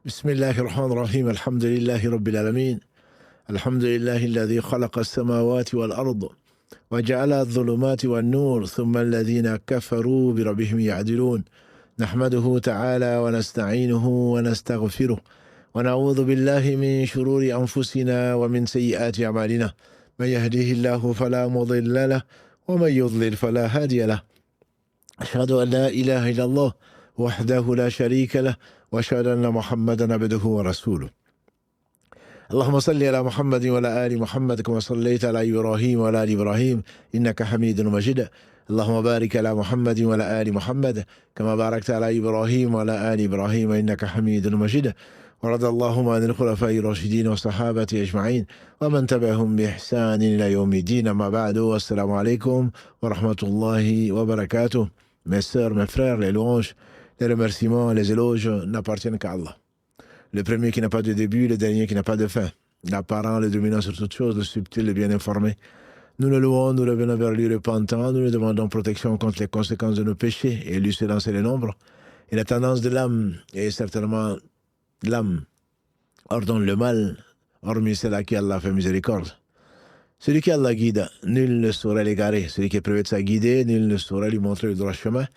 بسم الله الرحمن الرحيم الحمد لله رب العالمين الحمد لله الذي خلق السماوات والأرض وجعل الظلمات والنور ثم الذين كفروا بربهم يعدلون نحمده تعالى ونستعينه ونستغفره ونعوذ بالله من شرور أنفسنا ومن سيئات أعمالنا من يهديه الله فلا مضل له ومن يضلل فلا هادي له أشهد أن لا إله إلا الله وحده لا شريك له وأشهد أن محمدا عبده ورسوله اللهم صل على محمد وعلى آل محمد كما صليت على إبراهيم وعلى آل إبراهيم إنك حميد مجيد اللهم بارك على محمد وعلى آل محمد كما باركت على إبراهيم وعلى آل إبراهيم إنك حميد مجيد ورضى اللهم عن الخلفاء الراشدين والصحابة أجمعين ومن تبعهم بإحسان إلى يوم الدين أما بعد والسلام عليكم ورحمة الله وبركاته. Mes sœurs, mes frères, les louanges, les remerciements, les éloges n'appartiennent qu'à Allah. Le premier qui n'a pas de début, le dernier qui n'a pas de fin. L'apparent, le dominant sur toute chose, le subtil, le bien informé. Nous le louons, nous revenons vers lui repentant, nous lui demandons protection contre les conséquences de nos péchés et lui s'élancer les nombres. Et la tendance de l'âme est certainement l'âme ordonne le mal, hormis celle à qui Allah fait miséricorde. Celui qui Allah guide, nul ne saurait l'égarer. Celui qui est privé de sa guidée, nul ne saurait lui montrer le droit chemin.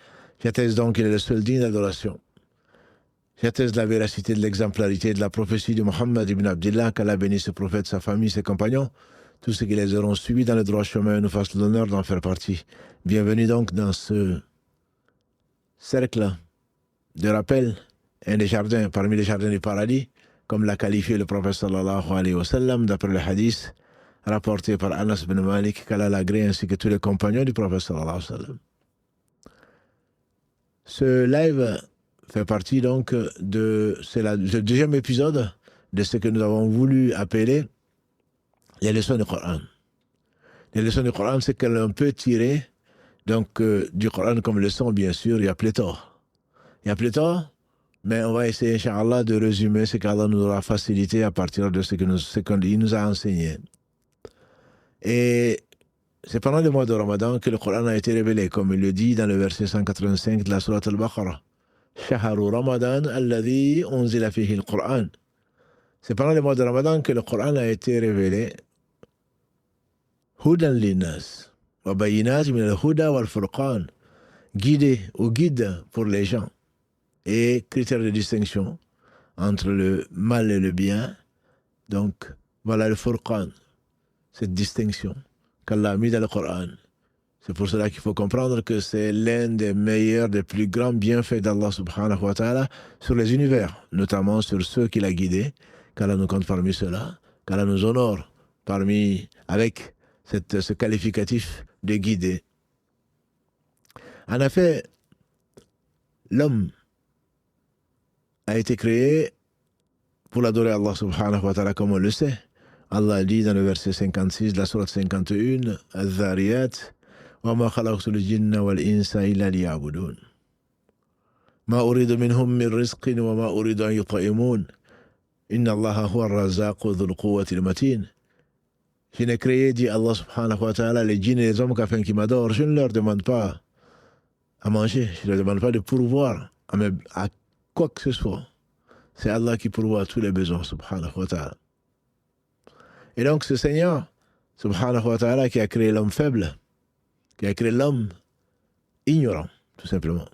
J'atteste donc qu'il est le seul digne d'adoration. J'atteste la véracité de l'exemplarité de la prophétie de Mohammed ibn Abdillah, qu'Allah bénisse ce prophète, sa famille, ses compagnons, tous ceux qui les auront suivis dans le droit chemin, nous fassent l'honneur d'en faire partie. Bienvenue donc dans ce cercle de rappel, un des jardins, parmi les jardins du paradis, comme l'a qualifié le prophète sallallahu alayhi wa sallam, d'après le hadith rapporté par Anas ibn Malik, qu'Allah l'agrée, ainsi que tous les compagnons du prophète sallallahu alayhi wa sallam. Ce live fait partie donc c'est le deuxième épisode de ce que nous avons voulu appeler les leçons du Coran. Les leçons du Coran, c'est que l'on peut tirer donc du Coran comme leçon, bien sûr, il y a pléthore. Il y a pléthore, mais on va essayer, Inch'Allah, de résumer ce qu'Allah nous aura facilité à partir de ce qu'il nous a enseigné. Et c'est pendant le mois de Ramadan que le Coran a été révélé, comme il le dit dans le verset 185 de la sourate Al-Baqarah. Shahru Ramadan alladhi unzila fihi al-Qur'an. C'est pendant le mois de Ramadan que le Coran a été révélé. Hudan linnas wa bayinat min al-huda wal-furqan. Guidé ou guide pour les gens. Et critère de distinction entre le mal et le bien. Donc, voilà le Furqan. Cette distinction qu'Allah a mis dans le Coran. C'est pour cela qu'il faut comprendre que c'est l'un des meilleurs, des plus grands bienfaits d'Allah subhanahu wa ta'ala sur les univers, notamment sur ceux qu'il a guidés, qu'Allah nous compte parmi ceux-là, qu'Allah nous honore avec ce qualificatif de guider. En effet, l'homme a été créé pour l'adorer Allah subhanahu wa ta'ala comme on le sait. Allah dit dans le verset 56 de la sourate 51, Al-Dhariyat, وَمَا خَلَقْتُ الْجِنَّ وَالْإِنسَ إِلَّا لِيَعْبُدُونَ مَا أُرِيدُ مِنْهُم مِّن رِزْقٍ وَمَا أُرِيدُ أَن يُطْعِمُونَ إِنَّ اللَّهَ هُوَ الرَّزَّاقُ ذُو الْقُوَّةِ الْمَتِينُ. Je n'ai créé, dit Allah subhanahu wa ta'ala, les djinns et les hommes qu'afin qu'ils m'adorent. Je ne leur demande pas à manger, je ne leur demande pas de pourvoir à quoi que ce soit. C'est Allah qui pourvoit à tous les besoins, subhanahu wa ta'ala. Et donc ce Seigneur, subhanahu wa ta'ala, qui a créé l'homme faible, qui a créé l'homme ignorant, tout simplement.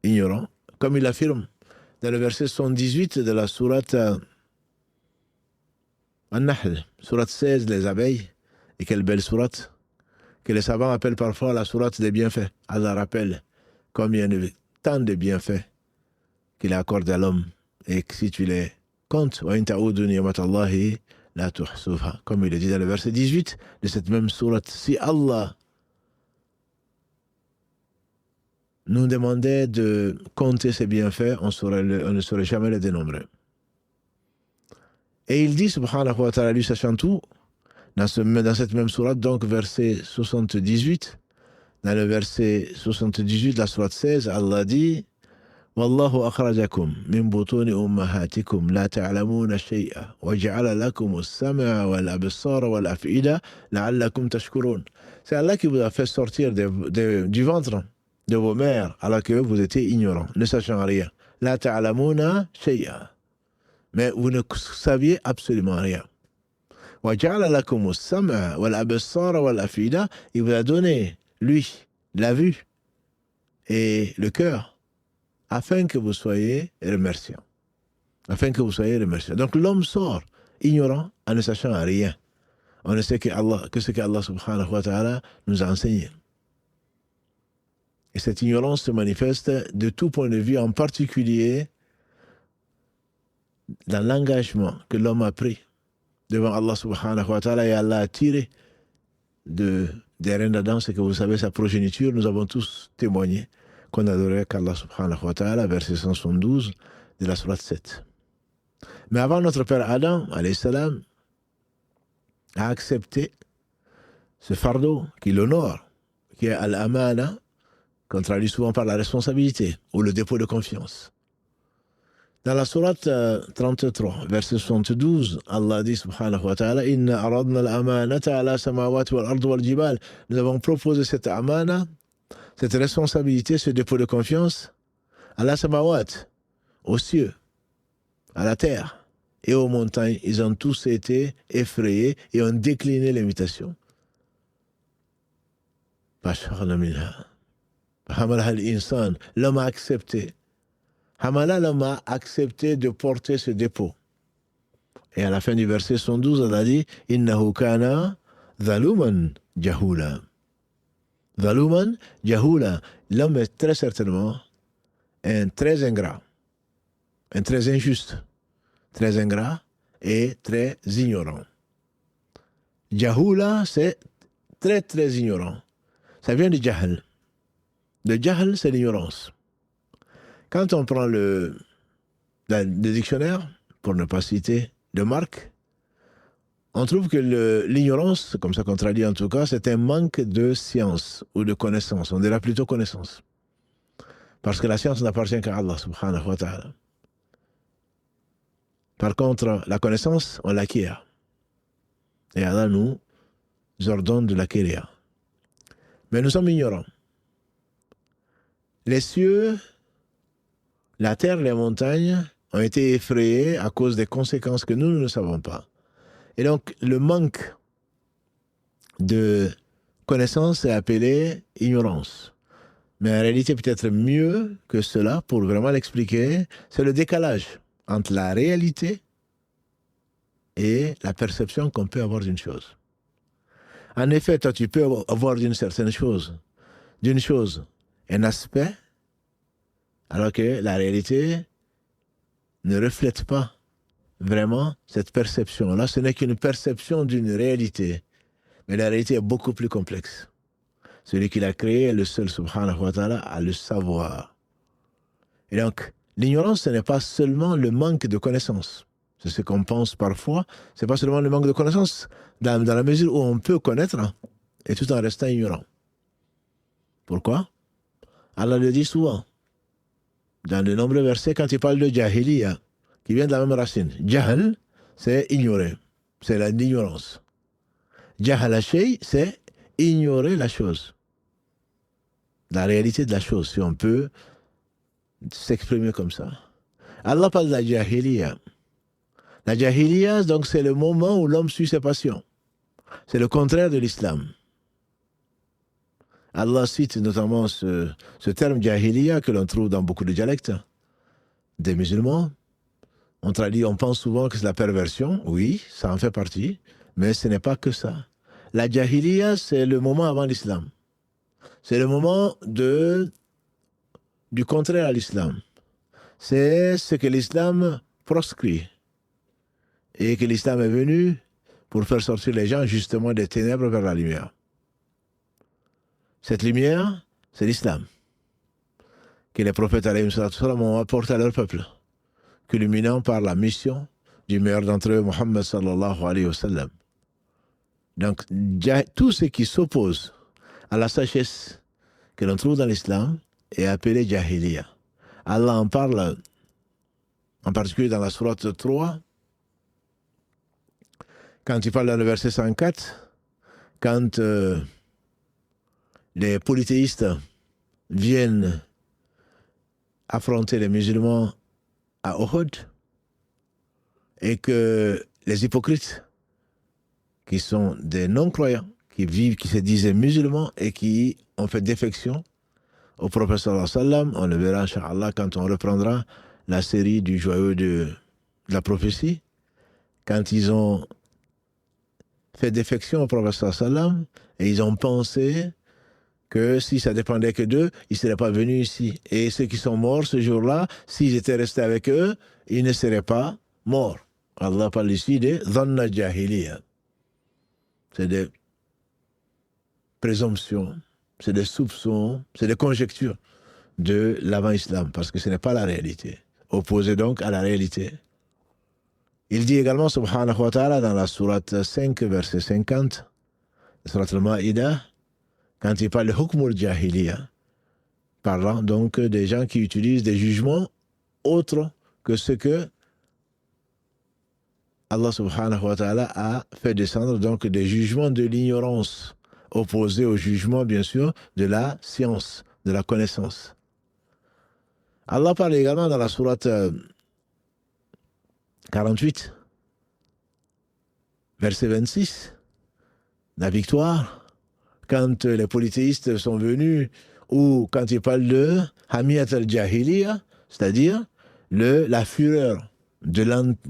Ignorant, comme il affirme dans le verset 78 de la sourate An-Nahl, sourate 16, les abeilles, et quelle belle sourate, que les savants appellent parfois la sourate des bienfaits. Allah rappelle combien de tant de bienfaits qu'il a accordé à l'homme, et que si tu les comptes, wa in ta'udu ni'matallahi la tuhsuha, comme il le dit dans le verset 18 de cette même sourate. Si Allah nous demandait de compter ses bienfaits, on ne saurait jamais les dénombrer. Et il dit, subhanahu wa ta'ala, lui sachant tout, dans cette même sourate, donc verset 78, dans le verset 78 de la sourate 16, Allah dit, والله أخرجكم من بطون أمهاتكم لا تعلمون شيئا وجعل لكم السمع والأبصار والأفئدة لعلكم تشكرون. C'est Allah qui vous a fait sortir du ventre de vos mères alors que vous étiez ignorants, ne sachant rien. لا تعلمون شيئا. Mais vous ne saviez absolument rien. وَجَعَلَ لَكُمُ السَّمْعَ وَالْأَبْصَارَ وَالْأَفْئِدَةَ. Il vous a donné, lui, la vue et le cœur, afin que vous soyez remerciants. Afin que vous soyez remerciants. Donc l'homme sort ignorant en ne sachant rien. On ne sait que ce qu'Allah subhanahu wa ta'ala nous a enseigné. Et cette ignorance se manifeste de tout point de vue, en particulier dans l'engagement que l'homme a pris devant Allah subhanahu wa ta'ala, et Allah a tiré des reins d'Adam, c'est que vous savez, sa progéniture, nous avons tous témoigné qu'on adorait qu'Allah subhanahu wa ta'ala, verset 172 de la sourate 7. Mais avant, notre père Adam, alayhi salam, a accepté ce fardeau qui l'honore, qui est al-amana, qu'on traduit souvent par la responsabilité ou le dépôt de confiance. Dans la sourate 33, verset 72, Allah dit subhanahu wa ta'ala, Inna aradna al-amanata ala samawati wal ardu wal jibal. Nous avons proposé cette amana, cette responsabilité, ce dépôt de confiance, à la samawat, aux cieux, à la terre et aux montagnes. Ils ont tous été effrayés et ont décliné l'invitation. L'homme a accepté. L'homme a accepté de porter ce dépôt. Et à la fin du verset 112, Allah dit Innahu kana zaluman jahula. Zaluman jahula. L'homme est très certainement un très ingrat, un très injuste, très ingrat et très ignorant. Jahula, c'est très très ignorant. Ça vient de jahl. Le jahl, c'est l'ignorance. Quand on prend le dictionnaire, pour ne pas citer de marque, on trouve que l'ignorance, comme ça qu'on traduit en tout cas, c'est un manque de science ou de connaissance. On dirait plutôt connaissance. Parce que la science n'appartient qu'à Allah subhanahu wa ta'ala. Par contre, la connaissance, on l'acquiert. Et Allah nous ordonne de l'acquérir. Mais nous sommes ignorants. Les cieux, la terre, les montagnes ont été effrayés à cause des conséquences que nous ne savons pas. Et donc, le manque de connaissance est appelé ignorance. Mais en réalité, peut-être mieux que cela, pour vraiment l'expliquer, c'est le décalage entre la réalité et la perception qu'on peut avoir d'une chose. En effet, toi, tu peux avoir d'une certaine chose, un aspect, alors que la réalité ne reflète pas vraiment cette perception-là. Ce n'est qu'une perception d'une réalité. Mais la réalité est beaucoup plus complexe. Celui qui l'a créé est le seul, subhanahu wa ta'ala, à le savoir. Et donc, l'ignorance, ce n'est pas seulement le manque de connaissances. C'est ce qu'on pense parfois. Ce n'est pas seulement le manque de connaissances, dans la mesure où on peut connaître et tout en restant ignorant. Pourquoi? Allah le dit souvent. Dans de nombreux versets, quand il parle de jahiliya, qui vient de la même racine. Jahl, c'est ignorer. C'est l'ignorance. Jahala shay, c'est ignorer la chose. La réalité de la chose, si on peut s'exprimer comme ça. Allah parle de la jahiliya. La jahiliya, donc, c'est le moment où l'homme suit ses passions. C'est le contraire de l'islam. Allah cite notamment ce terme jahiliya que l'on trouve dans beaucoup de dialectes des musulmans. On traduit, on pense souvent que c'est la perversion. Oui, ça en fait partie, mais ce n'est pas que ça. La jahiliya, c'est le moment avant l'islam. C'est le moment du contraire à l'islam. C'est ce que l'islam proscrit. Et que l'islam est venu pour faire sortir les gens justement des ténèbres vers la lumière. Cette lumière, c'est l'islam. Que les prophètes ont apporté à leur peuple, culminant par la mission du meilleur d'entre eux, Muhammad sallallahu alayhi wa sallam. Donc, tout ce qui s'oppose à la sagesse que l'on trouve dans l'islam est appelé jahiliya. Allah en parle, en particulier dans la sourate 3, quand il parle dans le verset 104, quand les polythéistes viennent affronter les musulmans à Uhud, et que les hypocrites, qui sont des non-croyants, qui se disaient musulmans et qui ont fait défection au prophète sallallahu alayhi wa sallam, on le verra, Inch'Allah, quand on reprendra la série du joyau de la prophétie, quand ils ont fait défection au prophète sallallahu alayhi wa sallam, et ils ont pensé que si ça dépendait que d'eux, ils ne seraient pas venus ici. Et ceux qui sont morts ce jour-là, s'ils étaient restés avec eux, ils ne seraient pas morts. Allah parle ici de dhanna jahiliya. C'est des présomptions, c'est des soupçons, c'est des conjectures de l'avant-islam, parce que ce n'est pas la réalité. Opposé donc à la réalité. Il dit également, subhanahu wa ta'ala, dans la sourate 5, verset 50, sourate al-Ma'idah, quand il parle de hukmul jahiliya, parlant donc des gens qui utilisent des jugements autres que ce que Allah subhanahu wa ta'ala a fait descendre, donc des jugements de l'ignorance, opposés au jugement, bien sûr, de la science, de la connaissance. Allah parle également dans la sourate 48, verset 26, la victoire, quand les polythéistes sont venus, ou quand ils parlent de Hamiyat al-Jahiliya, c'est-à-dire la fureur de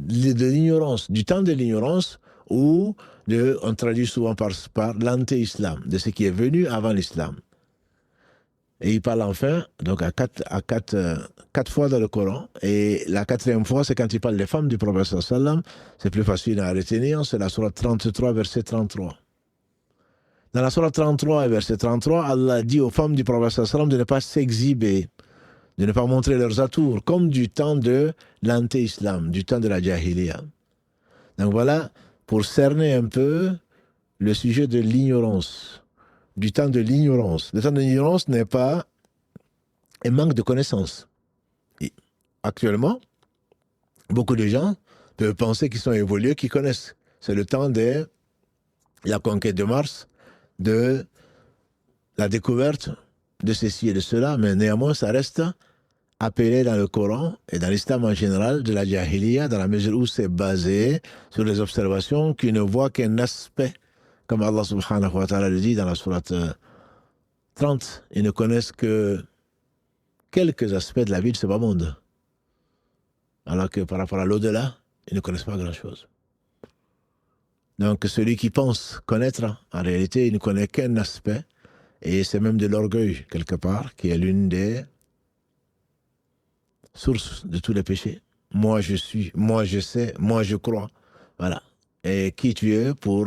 l'ignorance, du temps de l'ignorance, ou on traduit souvent par l'anté-islam, de ce qui est venu avant l'islam. Et il parle enfin, donc à quatre fois dans le Coran, et la quatrième fois, c'est quand il parle des femmes du prophète sallallahu alayhi wa sallam, c'est plus facile à retenir, c'est la sourate 33, verset 33. Dans la sourate 33 et verset 33, Allah dit aux femmes du prophète sallallahu alayhi wa sallam de ne pas s'exhiber, de ne pas montrer leurs atours, comme du temps de l'anté-islam, du temps de la jahiliya. Donc voilà, pour cerner un peu le sujet de l'ignorance, du temps de l'ignorance. Le temps de l'ignorance n'est pas un manque de connaissances. Actuellement, beaucoup de gens peuvent penser qu'ils sont évolués, qu'ils connaissent. C'est le temps de la conquête de Mars, de la découverte de ceci et de cela, mais néanmoins, ça reste appelé dans le Coran et dans l'islam en général de la jahiliya, dans la mesure où c'est basé sur les observations qui ne voient qu'un aspect, comme Allah subhanahu wa ta'ala le dit dans la sourate 30, ils ne connaissent que quelques aspects de la vie de ce bas monde. Alors que par rapport à l'au-delà, ils ne connaissent pas grand-chose. Donc celui qui pense connaître, en réalité, il ne connaît qu'un aspect, et c'est même de l'orgueil, quelque part, qui est l'une des sources de tous les péchés. Moi je suis, moi je sais, moi je crois. Voilà. Et qui tu es pour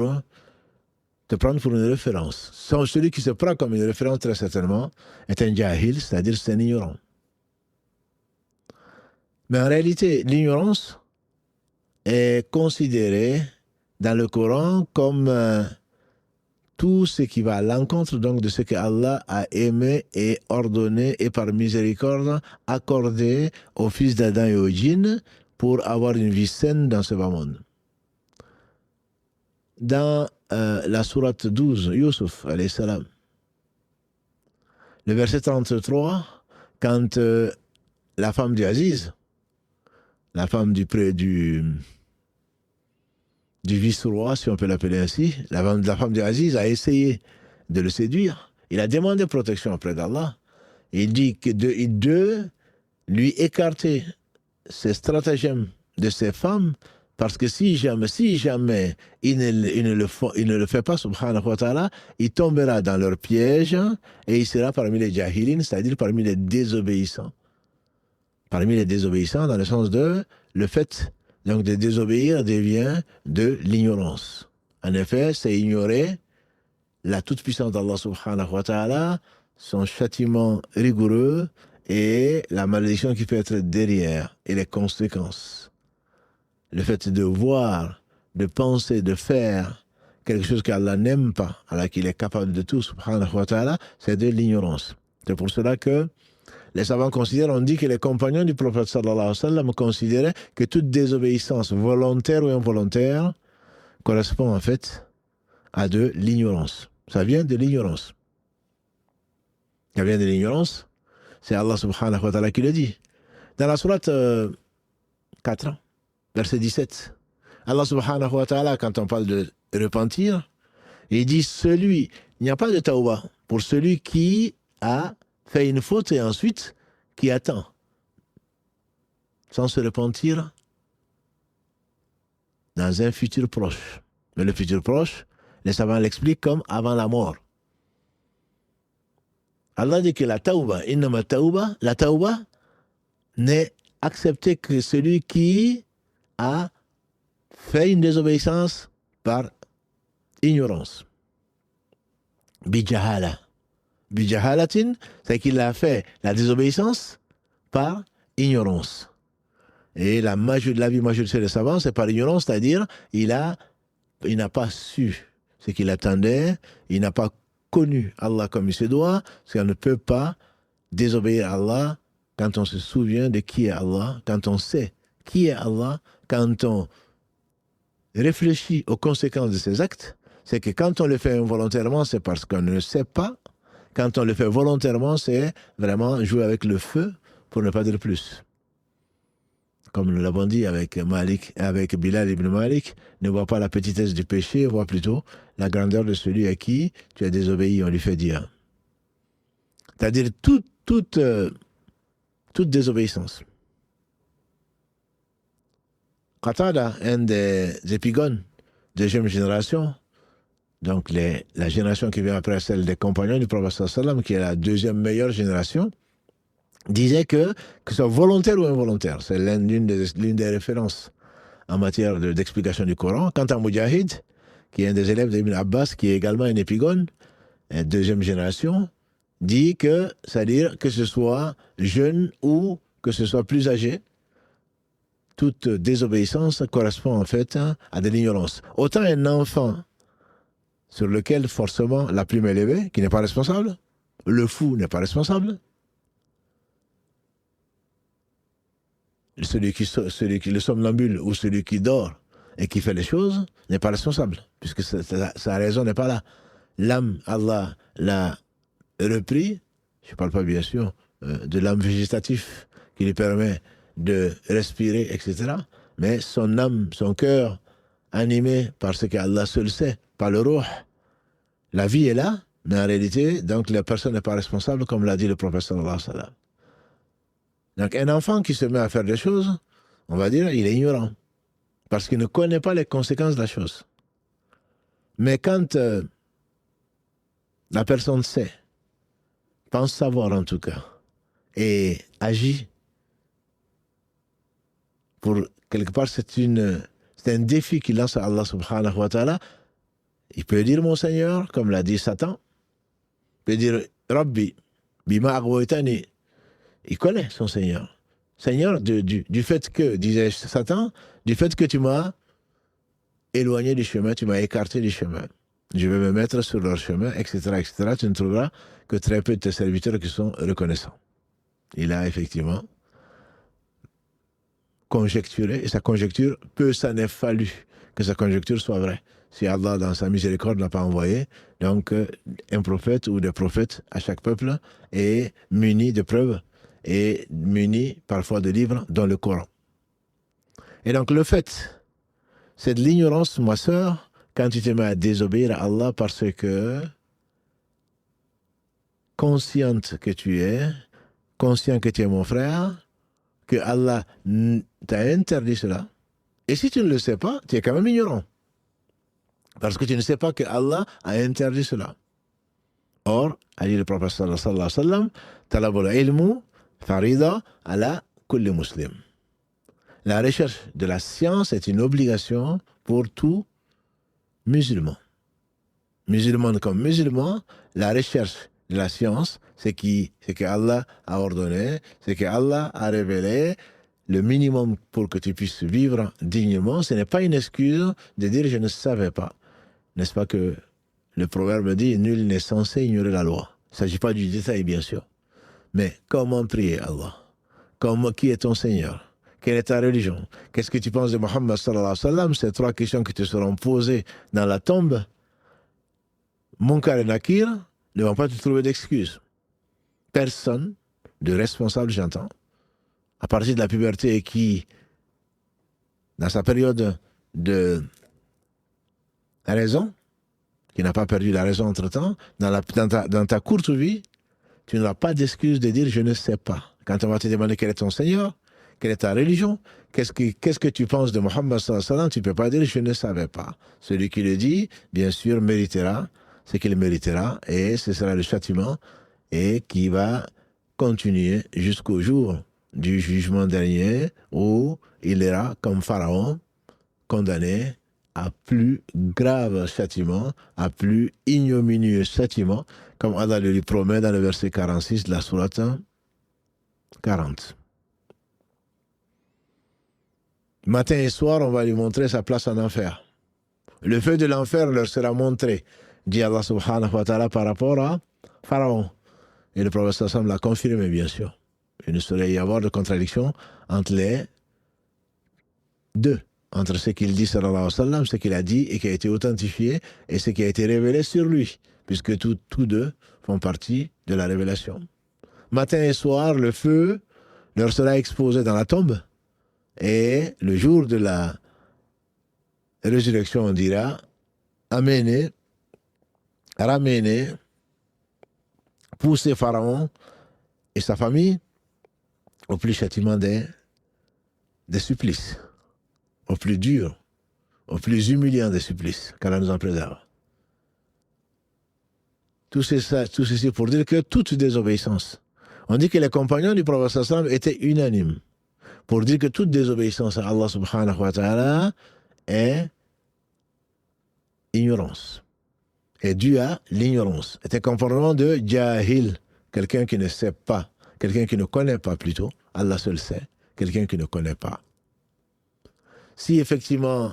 te prendre pour une référence. Celui qui se prend comme une référence, très certainement, est un jahil, c'est-à-dire c'est un ignorant. Mais en réalité, l'ignorance est considérée dans le Coran comme tout ce qui va à l'encontre donc de ce que Allah a aimé et ordonné et par miséricorde accordé aux fils d'Adam et aux djinns pour avoir une vie saine dans ce bas monde. Dans la sourate 12, Yusuf, alayhi salam, le verset 33, quand la femme d'Aziz, la femme du vice-roi, si on peut l'appeler ainsi, la femme d'Aziz a essayé de le séduire. Il a demandé protection auprès d'Allah. Il dit que de lui écarter ces stratagèmes de ces femmes, parce que si jamais il ne le fait pas, subhanahu wa ta'ala, il tombera dans leur piège et il sera parmi les jahilin, c'est-à-dire parmi les désobéissants. Parmi les désobéissants, dans le sens de le fait donc de désobéir devient de l'ignorance. En effet, c'est ignorer la toute-puissance d'Allah subhanahu wa ta'ala, son châtiment rigoureux et la malédiction qui peut être derrière et les conséquences. Le fait de voir, de penser, de faire quelque chose qu'Allah n'aime pas, alors qu'il est capable de tout, subhanahu wa ta'ala, c'est de l'ignorance. C'est pour cela que les savants on dit que les compagnons du prophète sallallahu alayhi wa sallam considéraient que toute désobéissance volontaire ou involontaire correspond en fait à de l'ignorance. Ça vient de l'ignorance. Ça vient de l'ignorance. C'est Allah subhanahu wa ta'ala qui le dit. Dans la sourate 4, verset 17. Allah subhanahu wa ta'ala, quand on parle de repentir, il dit il n'y a pas de tawbah pour celui qui a fait une faute et ensuite qui attend, sans se repentir dans un futur proche. Mais le futur proche, les savants l'expliquent comme avant la mort. Allah dit que la tawbah, la tawbah n'est acceptée que celui qui a fait une désobéissance par ignorance. Bijahala. Bijahalatin, c'est qu'il a fait la désobéissance par ignorance. Et l'avis majoritaire des savants, c'est par ignorance, c'est-à-dire il n'a pas su ce qu'il attendait, il n'a pas connu Allah comme il se doit, parce qu'on ne peut pas désobéir à Allah quand on se souvient de qui est Allah, quand on sait qui est Allah, quand on réfléchit aux conséquences de ses actes. C'est que quand on le fait involontairement, c'est parce qu'on ne sait pas. Quand on le fait volontairement, c'est vraiment jouer avec le feu pour ne pas dire plus. Comme nous l'avons dit avec Bilal ibn Malik, ne vois pas la petitesse du péché, vois plutôt la grandeur de celui à qui tu as désobéi, on lui fait dire. C'est-à-dire toute désobéissance. Qatada, un des épigones de jeune génération, donc la génération qui vient après celle des compagnons du prophète sallallahu alayhi wa sallam, qui est la deuxième meilleure génération, disait que ce soit volontaire ou involontaire, c'est l'une des références en matière d'explication du Coran. Quant à Mujahid, qui est un des élèves d'Ibn Abbas, qui est également un épigone, deuxième génération, dit que, c'est-à-dire que ce soit jeune ou que ce soit plus âgé, toute désobéissance correspond en fait à de l'ignorance. Autant un enfant sur lequel forcément la plume est levée, qui n'est pas responsable, le fou n'est pas responsable, le somnambule ou celui qui dort et qui fait les choses n'est pas responsable, puisque sa raison n'est pas là. L'âme, Allah l'a repris, je ne parle pas bien sûr de l'âme végétative qui lui permet de respirer, etc. Mais son âme, son cœur, animé par ce qu'Allah seul sait, par le ruh, la vie est là, mais en réalité, donc la personne n'est pas responsable, comme l'a dit le prophète sallallahu alayhi wa sallam. Donc un enfant qui se met à faire des choses, on va dire, il est ignorant, parce qu'il ne connaît pas les conséquences de la chose. Mais quand la personne sait, pense savoir en tout cas, et agit, pour quelque part c'est un défi qu'il lance à Allah subhanahu wa ta'ala. Il peut dire mon Seigneur, comme l'a dit Satan, il peut dire Rabbi, bima aghwaytani. Il connaît son Seigneur. Seigneur, du fait que, disait Satan, du fait que tu m'as éloigné du chemin, tu m'as écarté du chemin. Je vais me mettre sur leur chemin, etc., etc. Tu ne trouveras que très peu de tes serviteurs qui sont reconnaissants. Il a effectivement conjecturé, et sa conjecture, peu s'en est fallu que sa conjecture soit vraie. Si Allah, dans sa miséricorde, n'a pas envoyé donc un prophète ou des prophètes à chaque peuple, et muni de preuves, et muni parfois de livres dans le Coran. Et donc le fait, c'est de l'ignorance, ma sœur, quand tu te mets à désobéir à Allah parce que consciente que tu es, conscient que tu es mon frère, que Allah t'a interdit cela. Et si tu ne le sais pas, tu es quand même ignorant. Parce que tu ne sais pas que Allah a interdit cela. Or, a dit le prophète sallallahu alayhi wa sallam, talabul ilmu farida ala kulli muslim. La recherche de la science est une obligation pour tout musulman. Musulman comme musulman, la recherche de la science, c'est que Allah a ordonné, c'est que Allah a révélé. Le minimum pour que tu puisses vivre dignement, ce n'est pas une excuse de dire je ne savais pas. N'est-ce pas que le proverbe dit nul n'est censé ignorer la loi. Il ne s'agit pas du détail, bien sûr. Mais comment prier Allah? Qui est ton Seigneur? Quelle est ta religion? Qu'est-ce que tu penses de Muhammad sallallahu alayhi wa sallam? Ces trois questions qui te seront posées dans la tombe. Munkar et Nakir ne vont pas te trouver d'excuses. Personne de responsable, j'entends, à partir de la puberté qui, dans sa période de raison, qui n'a pas perdu la raison entre-temps, dans ta courte vie, tu n'auras pas d'excuse de dire « je ne sais pas ». Quand on va te demander quel est ton Seigneur, quelle est ta religion, qu'est-ce que tu penses de Mohammed sallallahu alayhi wa sallam, tu ne peux pas dire « je ne savais pas ». Celui qui le dit, bien sûr, méritera ce qu'il méritera, et ce sera le châtiment, et qui va continuer jusqu'au jour du jugement dernier, où il ira, comme Pharaon, condamné à plus grave châtiment, à plus ignominieux châtiment, comme Allah le lui promet dans le verset 46 de la sourate 40. Matin et soir, on va lui montrer sa place en enfer. Le feu de l'enfer leur sera montré, dit Allah subhanahu wa ta'ala par rapport à Pharaon. Et le prophète sallam l'a confirmé, bien sûr. Il ne saurait y avoir de contradiction entre les deux, entre ce qu'il dit, sallallahu alayhi wa sallam, ce qu'il a dit et qui a été authentifié, et ce qui a été révélé sur lui, puisque tous deux font partie de la révélation. Matin et soir, le feu leur sera exposé dans la tombe, et le jour de la résurrection, on dira, ramenez, poussez Pharaon et sa famille au plus châtiment des supplices, au plus dur, au plus humiliant des supplices, qu'Allah nous en préserve. Tout ceci pour dire que toute désobéissance, on dit que les compagnons du prophète sallam étaient unanimes pour dire que toute désobéissance à Allah subhanahu wa ta'ala est ignorance, est due à l'ignorance, est un comportement de jahil, quelqu'un qui ne sait pas, quelqu'un qui ne connaît pas plutôt, Allah seul sait, quelqu'un qui ne connaît pas. Si effectivement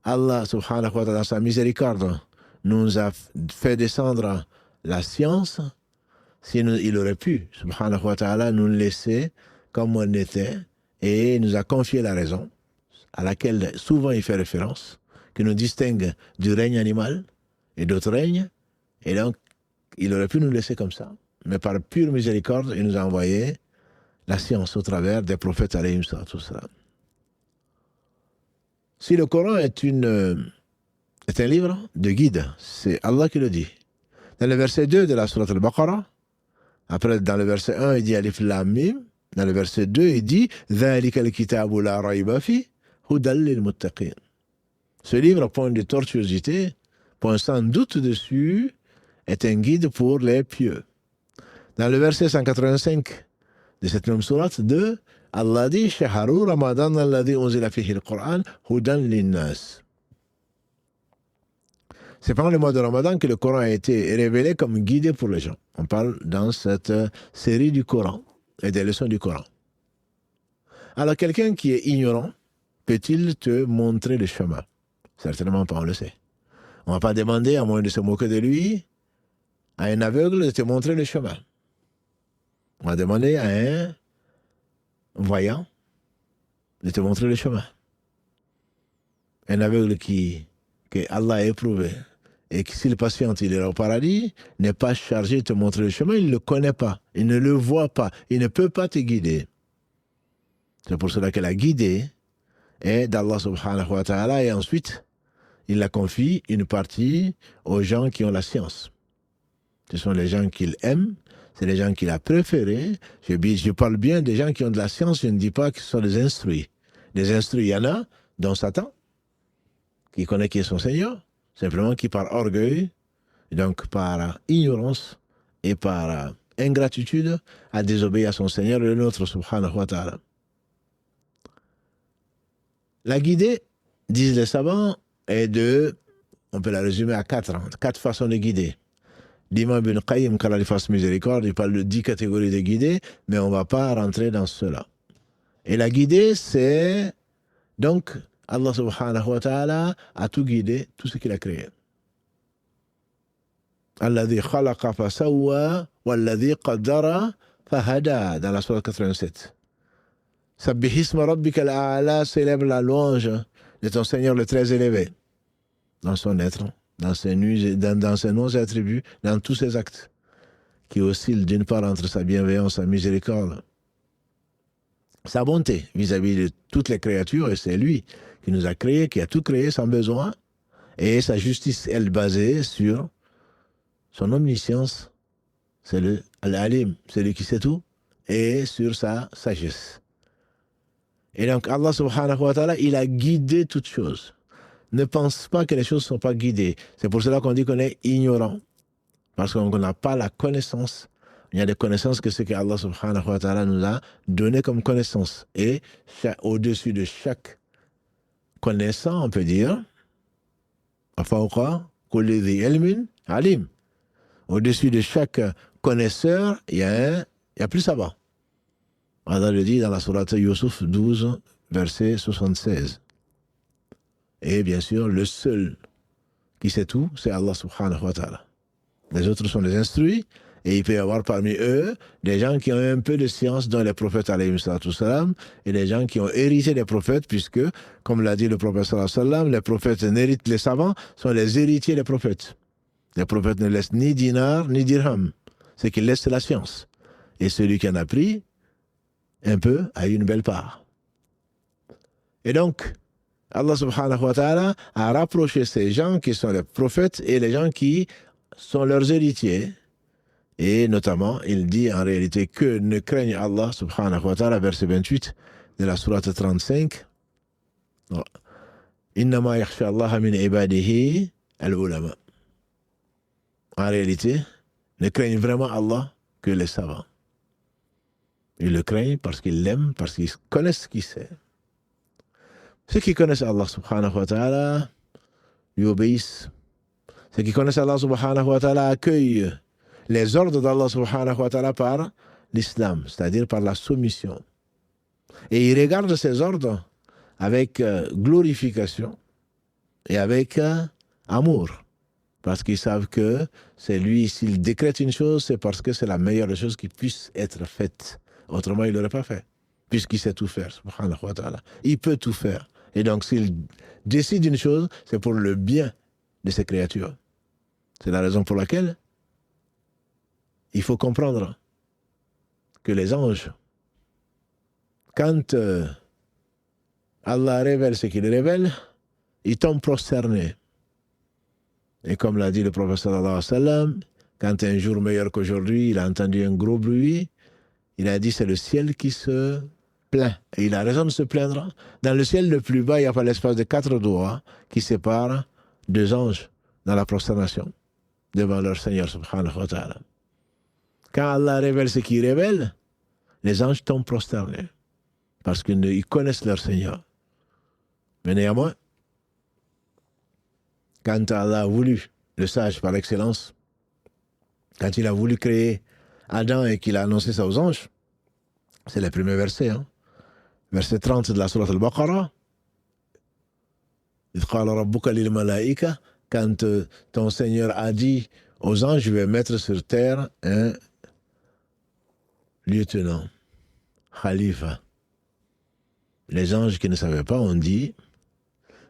Allah subhanahu wa ta'ala, dans sa miséricorde, nous a fait descendre la science, il aurait pu, subhanahu wa ta'ala, nous laisser comme on était et nous a confié la raison, à laquelle souvent il fait référence, qui nous distingue du règne animal et d'autres règnes, et donc il aurait pu nous laisser comme ça. Mais par pure miséricorde, il nous a envoyé la science au travers des prophètes alayhim salam. Si le Coran est un livre de guide, c'est Allah qui le dit. Dans le verset 2 de la sourate al-Baqarah, après dans le verset 1, il dit Alif Lam Mim. Dans le verset 2, il dit ذَلِكَ الْكِتَابُ لَا رَيْبَ فِيهِ هُدًى لِلْمُتَّقِينَ. Ce livre, point de tortuosité, point sans doute dessus, est un guide pour les pieux. Dans le verset 185 de cette même sourate 2, Allah dit شَهَرُ رَمَضَانَ الَّذِي أُنزِلَ فِيهِ الْقُرْآنُ هُدًى لِلنَّاسِ. C'est pendant le mois de Ramadan que le Coran a été révélé comme guide pour les gens. On parle dans cette série du Coran et des leçons du Coran. Alors, quelqu'un qui est ignorant, peut-il te montrer le chemin? Certainement pas, on le sait. On ne va pas demander, à moins de se moquer de lui, à un aveugle de te montrer le chemin. On va demander à un voyant de te montrer le chemin. Un aveugle que Allah a éprouvé et que s'il patiente, il ira au paradis, n'est pas chargé de te montrer le chemin, il ne le connaît pas, il ne le voit pas, il ne peut pas te guider. C'est pour cela que la guidée est d'Allah subhanahu wa ta'ala, et ensuite, il la confie une partie aux gens qui ont la science. Ce sont les gens qu'il aime, c'est les gens qu'il a préférés. Je parle bien des gens qui ont de la science, je ne dis pas que ce sont des instruits. Des instruits, il y en a, dont Satan, qui connaît qui est son Seigneur, simplement qui par orgueil, donc par ignorance et par ingratitude, a désobéi à son Seigneur, le nôtre, subhanahu wa ta'ala. La guidée, disent les savants, est on peut la résumer à quatre façons de guider. L'imam Ibn Qayyim, qu'Allah lui fasse miséricorde, il parle de 10 catégories de guidée, mais on ne va pas rentrer dans cela. Et la guidée, c'est donc Allah subhanahu wa ta'ala a tout guidé, tout ce qu'il a créé. Alladhi khalaqa fa sawwa walladhi qaddara fa hada, dans la sourate 87. Sabbihisma rabbika al-a'la, célèbre la louange de ton Seigneur le très élevé, dans son être, dans ses noms et attributs, dans tous ses actes, qui oscillent d'une part entre sa bienveillance, sa miséricorde, sa bonté vis-à-vis de toutes les créatures, et c'est lui qui nous a créés, qui a tout créé sans besoin, et sa justice, elle, basée sur son omniscience, c'est le Al-Alim, celui qui sait tout, et sur sa sagesse. Et donc Allah subhanahu wa ta'ala, il a guidé toutes choses. Ne pense pas que les choses ne sont pas guidées. C'est pour cela qu'on dit qu'on est ignorant. Parce qu'on n'a pas la connaissance. Il y a des connaissances que ce que Allah subhanahu wa ta'ala nous a donné comme connaissance. Et au-dessus de chaque connaissant, on peut dire, alim. Au-dessus de chaque connaisseur, il y a plus savant. Allah le dit dans la sourate Yusuf 12, verset 76. Et bien sûr, le seul qui sait tout, c'est Allah subhanahu wa ta'ala. Les autres sont des instruits, et il peut y avoir parmi eux des gens qui ont un peu de science, dont les prophètes alayhi salam, et des gens qui ont hérité des prophètes, puisque, comme l'a dit le prophète sallam, les prophètes n'héritent, les savants sont les héritiers des prophètes. Les prophètes ne laissent ni dinar, ni dirham. Ce qu'ils laissent, c'est la science. Et celui qui en a pris un peu a eu une belle part. Et donc, Allah subhanahu wa ta'ala a rapproché ces gens qui sont les prophètes et les gens qui sont leurs héritiers. Et notamment, il dit en réalité que ne craignent Allah subhanahu wa ta'ala, verset 28 de la sourate 35. Innama yakhsha Allah min ibadihi al-ulama. En réalité, ne craignent vraiment Allah que les savants. Ils le craignent parce qu'ils l'aiment, parce qu'ils connaissent ce qu'il sait. Ceux qui connaissent Allah subhanahu wa ta'ala lui obéissent. Ceux qui connaissent Allah subhanahu wa ta'ala accueillent les ordres d'Allah subhanahu wa ta'ala par l'islam, c'est-à-dire par la soumission. Et ils regardent ces ordres avec glorification et avec amour. Parce qu'ils savent que c'est lui, s'il décrète une chose, c'est parce que c'est la meilleure des choses qui puisse être faite. Autrement, il ne l'aurait pas fait. Puisqu'il sait tout faire, subhanahu wa ta'ala. Il peut tout faire. Et donc, s'il décide une chose, c'est pour le bien de ses créatures. C'est la raison pour laquelle il faut comprendre que les anges, quand Allah révèle ce qu'il révèle, ils tombent prosternés. Et comme l'a dit le prophète sallallahu alayhi wa sallam, quand un jour meilleur qu'aujourd'hui, il a entendu un gros bruit, il a dit c'est le ciel qui se plaint. Et il a raison de se plaindre. Dans le ciel le plus bas, il n'y a pas l'espace de 4 doigts qui séparent 2 anges dans la prosternation devant leur Seigneur subhanahu wa ta'ala. Quand Allah révèle ce qu'il révèle, les anges tombent prosternés parce qu'ils connaissent leur Seigneur. Mais néanmoins, quand Allah a voulu, le sage par excellence, quand il a voulu créer Adam et qu'il a annoncé ça aux anges, c'est le premier verset, verset 30 de la sourate Al-Baqarah. Quand ton Seigneur a dit aux anges, je vais mettre sur terre un lieutenant, khalifa. Les anges qui ne savaient pas ont dit,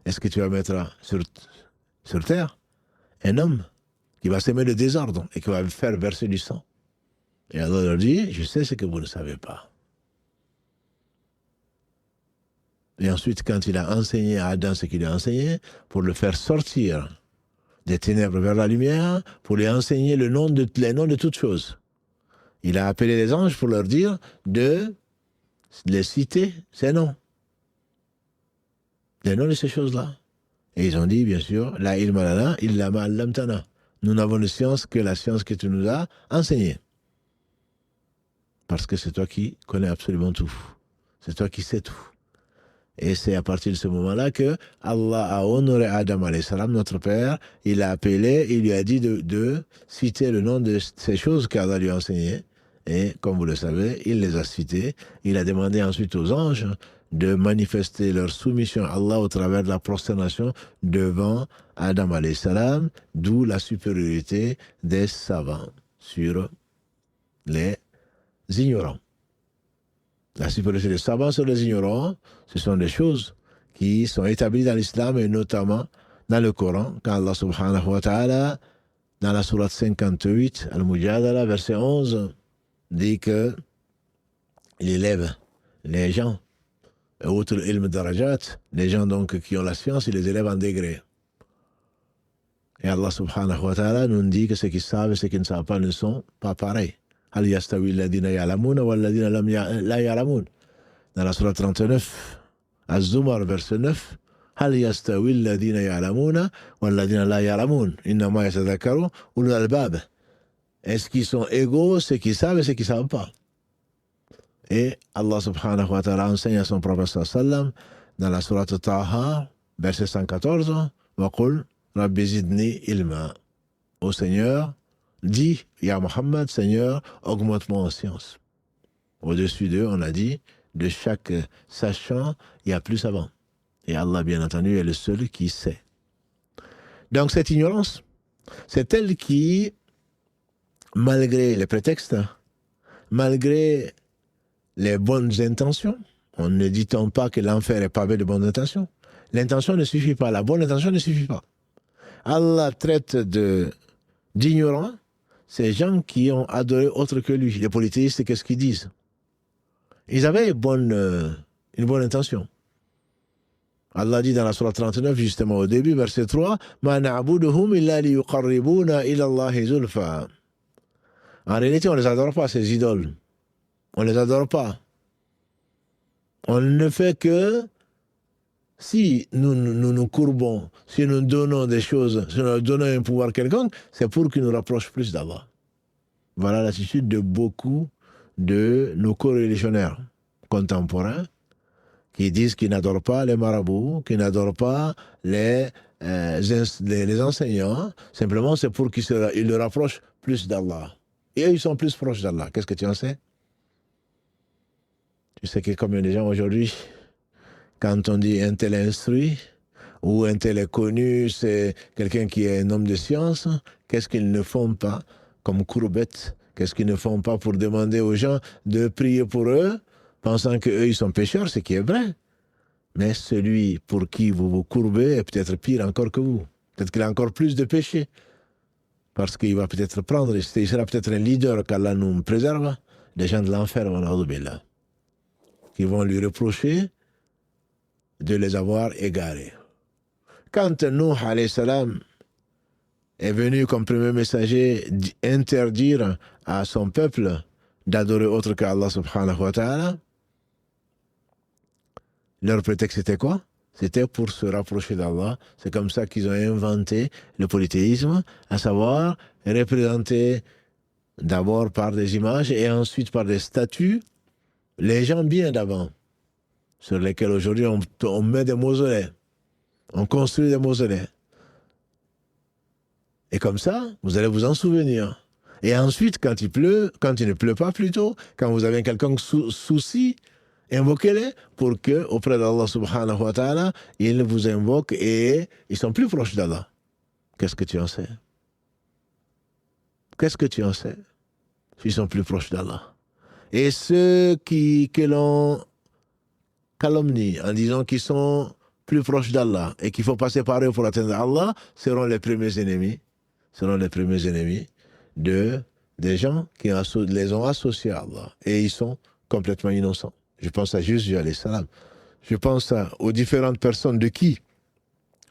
est-ce que tu vas mettre sur terre un homme qui va semer le désordre et qui va faire verser du sang? Et Allah leur dit, je sais ce que vous ne savez pas. Et ensuite, quand il a enseigné à Adam ce qu'il a enseigné, pour le faire sortir des ténèbres vers la lumière, pour lui enseigner les noms de toutes choses, il a appelé les anges pour leur dire de les citer ces noms. Les noms de ces choses-là. Et ils ont dit, bien sûr, la ilma lana illa ma allamtana. Nous n'avons de science que la science que tu nous as enseignée. Parce que c'est toi qui connais absolument tout. C'est toi qui sais tout. Et c'est à partir de ce moment-là que Allah a honoré Adam alayhi salam, notre père. Il l'a appelé, il lui a dit de citer le nom de ces choses qu'Allah lui a enseignées. Et comme vous le savez, il les a citées. Il a demandé ensuite aux anges de manifester leur soumission à Allah au travers de la prosternation devant Adam alayhi salam, d'où la supériorité des savants sur les ignorants. La supériorité des savants sur les ignorants, ce sont des choses qui sont établies dans l'islam et notamment dans le Coran, quand Allah subhanahu wa ta'ala, dans la sourate 58, Al-Mujadala, verset 11, dit que il élève les gens outre ilm darajat, les gens donc qui ont la science, ils les élèvent en degrés. Et Allah subhanahu wa ta'ala nous dit que ceux qui savent et ceux qui ne savent pas ne sont pas pareils. Hal yastawi alladhina ya'lamuna wal ladhina la ya'lamun. Dans la surah 39, Az-Zumar, verset 9, Hal yastawi alladhina ya'lamuna wal ladhina la ya'lamun. Innama yatadhakkaru ulul albab. Est-ce qu'ils sont égaux, ceux qui savent et ceux qui ne savent pas? Et Allah subhanahu wa ta'ala enseigne à son prophète sallam dans la surah Taha, verset 114, wa qul rabbi zidni ilma. Ô Seigneur, dis, Ya Muhammad, Seigneur, augmente-moi en science. Au-dessus d'eux, on a dit, de chaque sachant, il y a plus savant. Et Allah, bien entendu, est le seul qui sait. Donc cette ignorance, c'est elle qui, malgré les prétextes, malgré les bonnes intentions, on ne dit-on pas que l'enfer est pavé de bonnes intentions. L'intention ne suffit pas, la bonne intention ne suffit pas. Allah traite d'ignorants ces gens qui ont adoré autre que lui. Les polythéistes, qu'est-ce qu'ils disent? Ils avaient une bonne intention. Allah dit dans la surah 39, justement au début, verset 3, Ma na'buduhum illa liyuqarribuna ila Allahi zulfa. En réalité, on ne les adore pas, ces idoles. On ne les adore pas. On ne fait que si nous courbons, si nous donnons des choses, si nous donnons un pouvoir quelconque, c'est pour qu'il nous rapproche plus d'Allah. Voilà l'attitude de beaucoup de nos coreligionnaires contemporains qui disent qu'ils n'adorent pas les marabouts, qu'ils n'adorent pas les enseignants. Simplement, c'est pour qu'ils le rapprochent plus d'Allah. Et eux, ils sont plus proches d'Allah. Qu'est-ce que tu en sais? Tu sais que combien de gens aujourd'hui, quand on dit un tel instruit ou un tel est connu, c'est quelqu'un qui est un homme de science, qu'est-ce qu'ils ne font pas comme courbettes? Qu'est-ce qu'ils ne font pas pour demander aux gens de prier pour eux, pensant qu'eux, ils sont pécheurs, ce qui est vrai. Mais celui pour qui vous vous courbez est peut-être pire encore que vous. Peut-être qu'il a encore plus de péchés. Parce qu'il va peut-être prendre, il sera peut-être un leader qu'Allah nous préserve, des gens de l'enfer, qui vont lui reprocher de les avoir égarés. Quand Nuh alayhi salam est venu comme premier messager interdire à son peuple d'adorer autre qu'Allah subhanahu wa ta'ala, leur prétexte c'était quoi? C'était pour se rapprocher d'Allah. C'est comme ça qu'ils ont inventé le polythéisme, à savoir représenter d'abord par des images et ensuite par des statues les gens bien d'avant, sur lesquels aujourd'hui on met des mausolées, on construit des mausolées. Et comme ça, vous allez vous en souvenir. Et ensuite, quand il pleut, quand il ne pleut pas plutôt, quand vous avez un quelconque souci, invoquez-les pour que, auprès d'Allah subhanahu wa ta'ala, ils vous invoquent et ils sont plus proches d'Allah. Qu'est-ce que tu en sais? Qu'est-ce que tu en sais? Ils sont plus proches d'Allah. Et ceux que l'on calomnie en disant qu'ils sont plus proches d'Allah et qu'il faut passer par eux pour atteindre Allah, seront les premiers ennemis. Seront les premiers ennemis des gens qui les ont associés à Allah. Et ils sont complètement innocents. Je pense à Jésus alayhi salam. Je pense aux différentes personnes de qui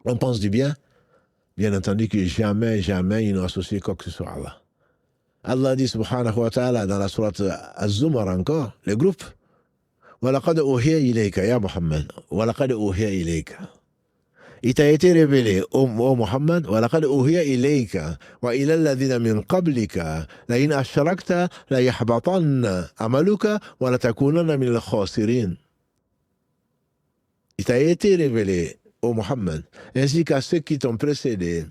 on pense du bien. Bien entendu que jamais ils n'ont associé quoi que ce soit à Allah. Allah dit subhanahu wa ta'ala dans la sourate Az-Zumar encore, les groupes. وَلَقَدْ أُوحِيَ إِلَيْكَ يَا مُحَمَّدْ وَلَقَدْ أُوحِيَ إِلَيْكَ. Il t'a été révélé, ô Muhammad, وَلَقَدْ أُوحِيَ إِلَيْكَ وَإِلَى الَّذِينَ مِنْ قَبْلِكَ لَئِنْ أَشْرَكْتَ لَيَحْبَطَنَّ عَمَلُكَ وَلَتَكُونَنَّ مِنَ الْخَاسِرِينَ. Il t'a été révélé, ô Muhammad, ainsi qu'à ceux qui t'ont précédé,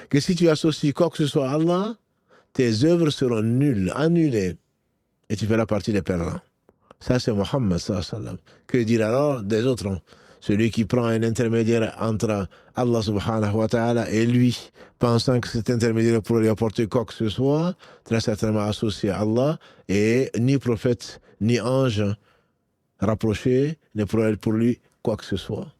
que si tu associes quoi que ce soit à Allah, tes œuvres seront nulles, annulées, et tu feras partie des perdants. Ça, c'est Muhammad sallallahu alayhi wa sallam. Que dire alors des autres? Celui qui prend un intermédiaire entre Allah subhanahu wa ta'ala et lui, pensant que cet intermédiaire pourrait lui apporter quoi que ce soit, très certainement associé à Allah, et ni prophète, ni ange rapproché ne pourrait être pour lui quoi que ce soit.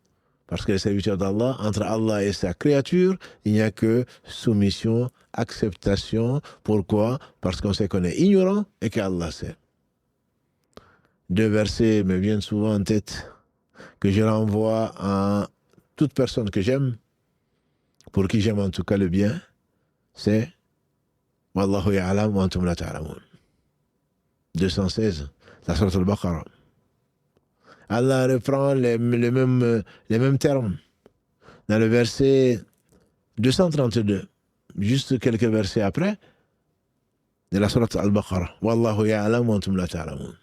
Parce que les serviteurs d'Allah, entre Allah et sa créature, il n'y a que soumission, acceptation. Pourquoi? Parce qu'on sait qu'on est ignorant et qu'Allah sait. Deux versets me viennent souvent en tête. que je renvoie à toute personne que j'aime, pour qui j'aime en tout cas le bien, c'est Wallahu ya'lam wa antum la ta'lamun. 216, la sourate al-Baqarah. Allah reprend les mêmes termes dans le verset 232, juste quelques versets après, de la sourate al-Baqarah. Wallahu ya'lam wa antum la ta'lamun.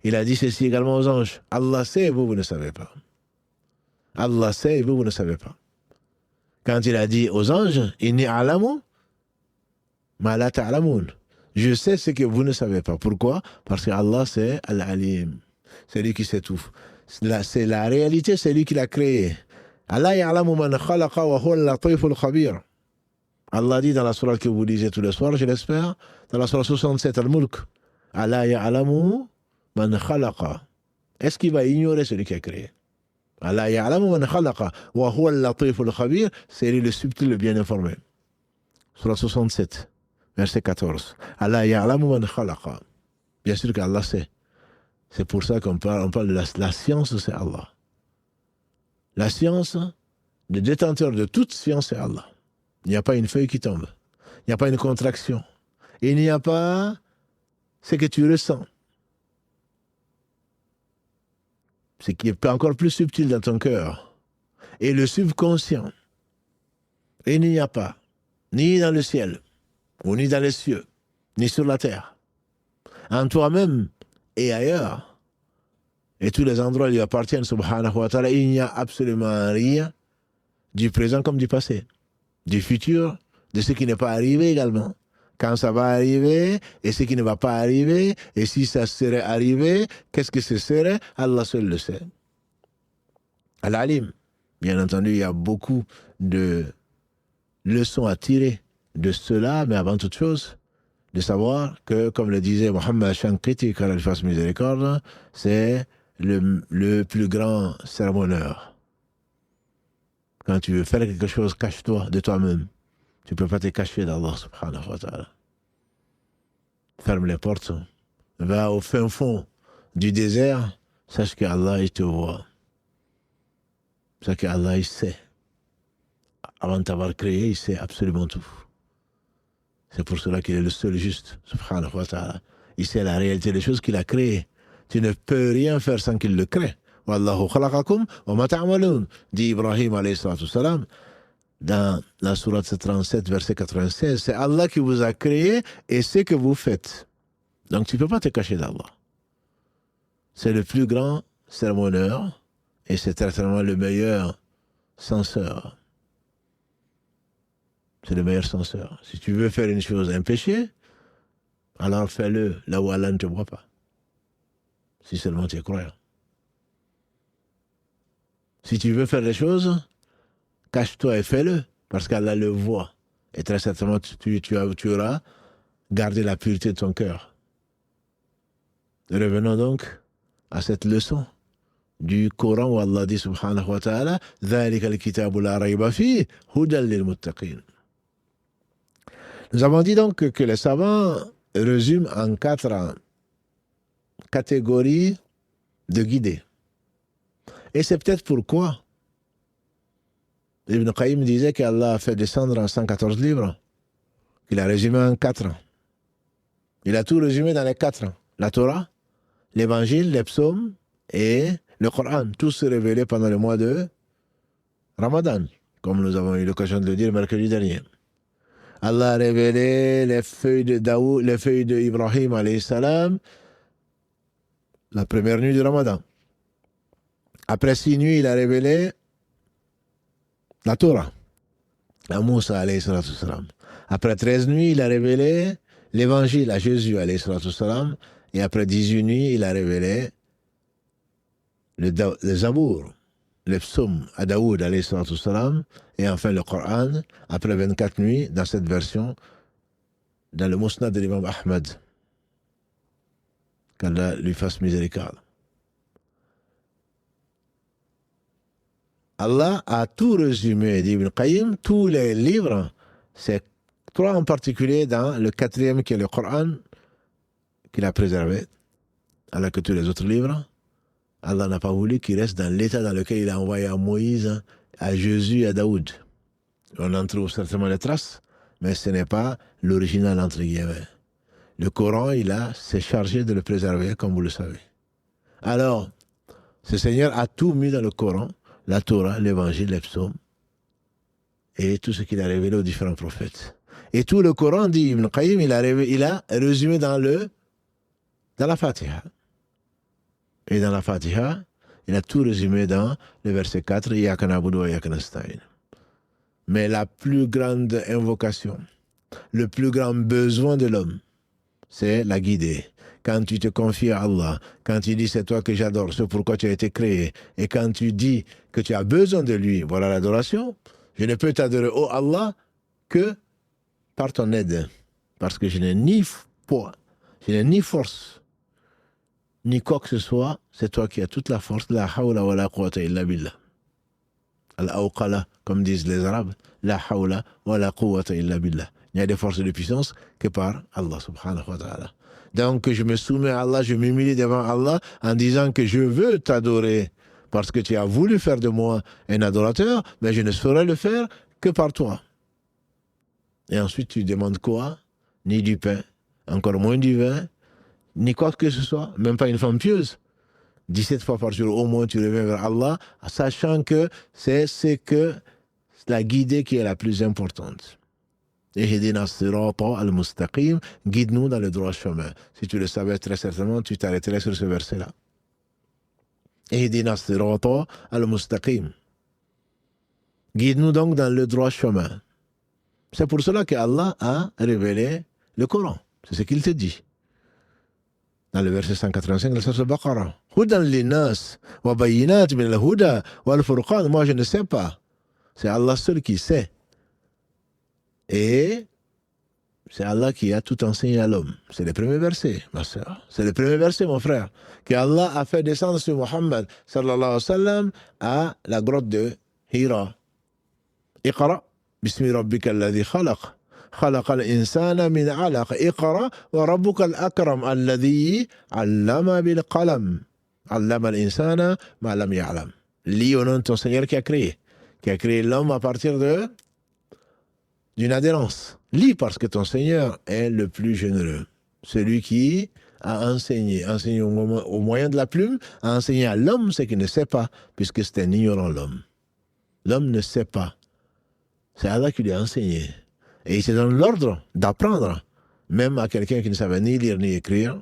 Il a dit ceci également aux anges. Allah sait et vous, vous ne savez pas. Allah sait et vous, vous ne savez pas. Quand il a dit aux anges, inni a'lamu ma la ta'lamun. Je sais ce que vous ne savez pas. Pourquoi? Parce que Allah c'est Al-Alim. C'est lui qui sait tout. C'est la réalité, c'est lui qui l'a créé. Allah ya'lamu man khalaqa wa huwa al-latiful khabir. Allah dit dans la sourate que vous lisez tous les soirs, je l'espère, dans la sourate 67 Al-Mulk, Allah ya'lamu man khalaqa. Est-ce qu'il va ignorer celui qui a créé? Allah ya'lamu man khalaqa wa huwa al-latiful khabir, c'est lui le subtil, le bien informé. Sourate 67, verset 14. Allah ya'lamu man khalaqa. Bien sûr qu'Allah sait. C'est pour ça qu'on parle de la science, c'est Allah. La science, le détenteur de toute science, c'est Allah. Il n'y a pas une feuille qui tombe. Il n'y a pas une contraction. Il n'y a pas ce que tu ressens. Ce qui est encore plus subtil dans ton cœur. Et le subconscient. Il n'y a pas, ni dans le ciel, ou ni dans les cieux, ni sur la terre. En toi-même et ailleurs, et tous les endroits lui appartiennent, subhanahu wa ta'ala, il n'y a absolument rien du présent comme du passé, du futur, de ce qui n'est pas arrivé également. Quand ça va arriver, et ce qui ne va pas arriver, et si ça serait arrivé, qu'est-ce que ce serait? Allah seul le sait. Al-Alim. Bien entendu, il y a beaucoup de leçons à tirer de cela, mais avant toute chose, de savoir que, comme le disait Mohammed Shankiti, qu'Allah lui fasse miséricorde, c'est le plus grand sermonneur. Quand tu veux faire quelque chose, cache-toi de toi-même. Tu ne peux pas te cacher d'Allah subhanahu wa ta'ala. Ferme les portes. Va au fin fond du désert. Sache qu'Allah, il te voit. Sache qu'Allah, il sait. Avant de t'avoir créé, il sait absolument tout. C'est pour cela qu'il est le seul juste, subhanahu wa ta'ala. Il sait la réalité des choses qu'il a créées. Tu ne peux rien faire sans qu'il le crée. Wallahu khalaqakum wa ma ta'malun, dit Ibrahim alayhi salatu wassalam. Dans la sourate 37, verset 96, c'est Allah qui vous a créé et ce que vous faites. Donc tu ne peux pas te cacher d'Allah. C'est le plus grand sermonneur et c'est certainement le meilleur censeur. C'est le meilleur censeur. Si tu veux faire une chose, un péché, alors fais-le là où Allah ne te voit pas. Si seulement tu es croyant. Si tu veux faire les choses, cache-toi et fais-le, parce qu'Allah le voit. Et très certainement, tu auras gardé la pureté de ton cœur. Revenons donc à cette leçon du Coran où Allah dit subhanahu wa ta'ala ذَلِكَ الْكِتَابُ لَا رَيْبَ فِيهِ هُدًى لِلْمُتَّقِينَ. Nous avons dit donc que les savants résument en 4 catégories de guidés. Et c'est peut-être pourquoi Ibn Qayyim disait qu'Allah a fait descendre en 114 livres, qu'il a résumé en 4. Il a tout résumé dans les 4. La Torah, l'Évangile, les psaumes et le Coran. Tout se révélait pendant le mois de Ramadan, comme nous avons eu l'occasion de le dire mercredi dernier. Allah a révélé les feuilles de Daoud, les feuilles de Ibrahim alayhi salam, la première nuit du Ramadan. Après 6 nuits, il a révélé la Torah à Moussa alayhi salam. Après 13 nuits, il a révélé l'évangile à Jésus alayhi salam. Et après 18 nuits, il a révélé le Zabour, les psaumes à Daoud alayhi salam. Et enfin le Coran, après 24 nuits, dans cette version, dans le Musnad de l'imam Ahmad. Qu'Allah lui fasse miséricorde. Allah a tout résumé, dit Ibn Qayyim, tous les livres, c'est 3 en particulier dans le 4e qui est le Coran, qu'il a préservé, alors que tous les autres livres, Allah n'a pas voulu qu'il reste dans l'état dans lequel il a envoyé à Moïse, à Jésus et à Daoud. On en trouve certainement les traces, mais ce n'est pas l'original entre guillemets. Le Coran, s'est chargé de le préserver, comme vous le savez. Alors, ce Seigneur a tout mis dans le Coran, la Torah, l'Évangile, les psaumes, et tout ce qu'il a révélé aux différents prophètes. Et tout le Coran, dit Ibn Qayyim, il a résumé dans la Fatiha. Et dans la Fatiha, il a tout résumé dans le verset 4, Iyyaka na'budu wa iyyaka nasta'in. Mais la plus grande invocation, le plus grand besoin de l'homme, c'est la guider. Quand tu te confies à Allah, quand tu dis c'est toi que j'adore, c'est pourquoi tu as été créé, et quand tu dis que tu as besoin de lui, voilà l'adoration. Je ne peux t'adorer, oh Allah, que par ton aide. Parce que je n'ai ni poids, je n'ai ni force, ni quoi que ce soit, c'est toi qui as toute la force. La hawla wa la quwwata illa billah. Al-awqala, comme disent les Arabes, la hawla wa la quwwata illa billah. Il n'y a des forces de puissance que par Allah subhanahu wa ta'ala. Donc je me soumets à Allah, je m'humilie devant Allah en disant que je veux t'adorer parce que tu as voulu faire de moi un adorateur, mais je ne saurais le faire que par toi. Et ensuite tu demandes quoi? Ni du pain, encore moins du vin, ni quoi que ce soit, même pas une femme pieuse. 17 fois par jour, au moins tu reviens vers Allah, sachant que c'est la guidée qui est la plus importante. Ihdina sirata al-mustaqim, guide-nous dans le droit chemin. Si tu le savais très certainement, tu t'arrêterais sur ce verset-là. Ihdina sirata al-mustaqim. Guide-nous donc dans le droit chemin. C'est pour cela que Allah a révélé le Coran. C'est ce qu'il te dit. Dans le verset 185 de la sourate Al-Baqarah. Hudan linnas wa bayyinat min al-huda wal furqan. Moi je ne sais pas. C'est Allah seul qui sait. Et c'est Allah qui a tout enseigné à l'homme. C'est le premier verset, ma soeur. C'est le premier verset, mon frère. Que Allah a fait descendre sur Muhammad sallallahu alayhi wa sallam à la grotte de Hira. Iqra, bismi rabbika alladhi khalaq. خلق الإنسان من علق اقرأ وربك الأكرم الذي علم بالقلم علم الإنسان ما لم يعلم. Lis au nom de ton Seigneur qui a créé l'homme à partir d'une adhérence. Lis parce que ton Seigneur est le plus généreux. Celui qui a enseigné au moyen de la plume, a enseigné à l'homme ce qu'il ne sait pas, puisque c'est un ignorant l'homme. L'homme ne sait pas. C'est Allah qui lui a enseigné. Et il se donne l'ordre d'apprendre, même à quelqu'un qui ne savait ni lire ni écrire,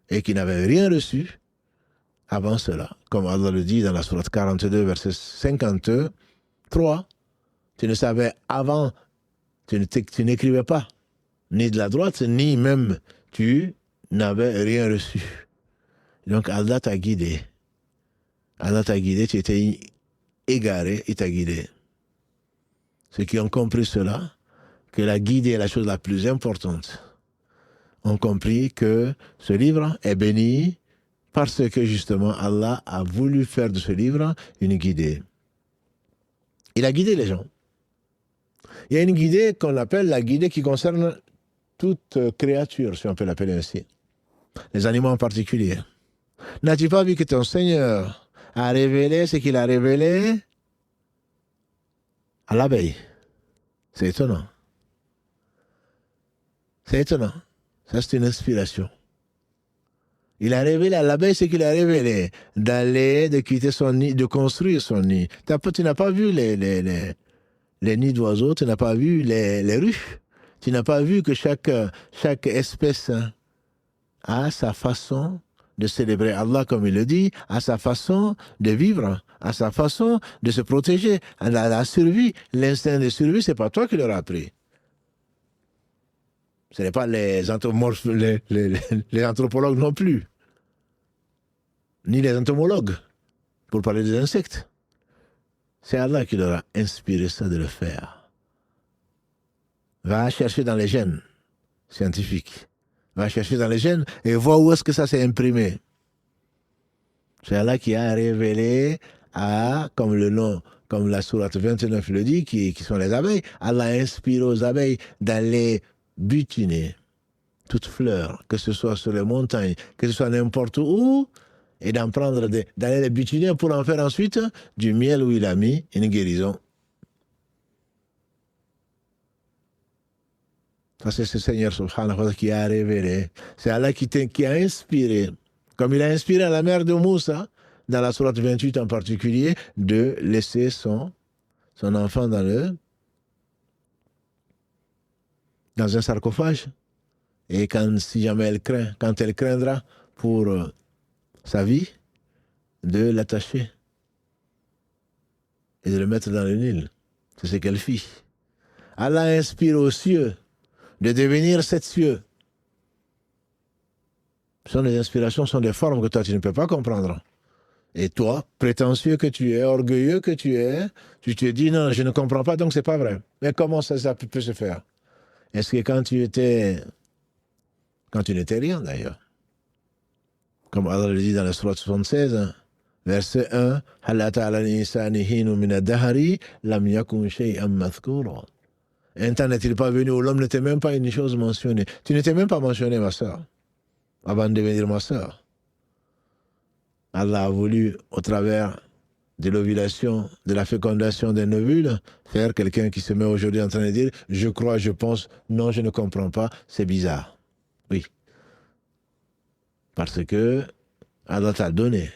et qui n'avait rien reçu avant cela. Comme Allah le dit dans la sourate 42, verset 53, tu ne savais avant, tu n'écrivais pas, ni de la droite, ni même tu n'avais rien reçu. Donc Allah t'a guidé. Allah t'a guidé, tu étais égaré, il t'a guidé. Ceux qui ont compris cela, que la guidée est la chose la plus importante, ont compris que ce livre est béni parce que justement Allah a voulu faire de ce livre une guidée. Il a guidé les gens. Il y a une guidée qu'on appelle la guidée qui concerne toute créature, si on peut l'appeler ainsi. Les animaux en particulier. N'as-tu pas vu que ton Seigneur a révélé ce qu'il a révélé à l'abeille? C'est étonnant. C'est étonnant. Ça, c'est une inspiration. Il a révélé à l'abeille ce qu'il a révélé, d'aller, de quitter son nid, de construire son nid. Tu n'as pas vu les nids d'oiseaux, tu n'as pas vu les ruches, tu n'as pas vu que chaque espèce a sa façon de célébrer Allah, comme il le dit, a sa façon de vivre, a sa façon de se protéger. La survie, l'instinct de survie, c'est pas toi qui l'auras appris. Ce n'est pas les anthropologues non plus, ni les entomologues, pour parler des insectes. C'est Allah qui leur a inspiré ça de le faire. Va chercher dans les gènes scientifiques. Va chercher dans les gènes et vois où est-ce que ça s'est imprimé. C'est Allah qui a révélé comme le nom, comme la sourate 29 le dit, qui sont les abeilles. Allah a inspiré aux abeilles d'aller butiner toute fleur, que ce soit sur les montagnes, que ce soit n'importe où, et d'aller les butiner pour en faire ensuite du miel où il a mis une guérison. Ça, c'est ce Seigneur subhanahu wa ta'ala qui a révélé. C'est Allah qui a inspiré, comme il a inspiré à la mère de Moussa, dans la sourate 28 en particulier, de laisser son enfant dans un sarcophage. Et si jamais quand elle craindra pour sa vie, de l'attacher et de le mettre dans le Nil. C'est ce qu'elle fit. Allah inspire aux cieux de devenir 7 cieux. Ce sont des inspirations, ce sont des formes que toi tu ne peux pas comprendre. Et toi, prétentieux que tu es, orgueilleux que tu es, tu te dis non, je ne comprends pas, donc c'est pas vrai. Mais comment ça peut se faire? Est-ce que quand tu n'étais rien d'ailleurs, comme Allah le dit dans la sourate 76, verset 1, un temps n'est-il pas venu où l'homme n'était même pas une chose mentionnée. Tu n'étais même pas mentionné, ma soeur, avant de devenir ma soeur. Allah a voulu, au travers de l'ovulation, de la fécondation d'un ovule, faire quelqu'un qui se met aujourd'hui en train de dire « je crois, je pense, non, je ne comprends pas, c'est bizarre ». Oui. Parce que Allah t'a donné.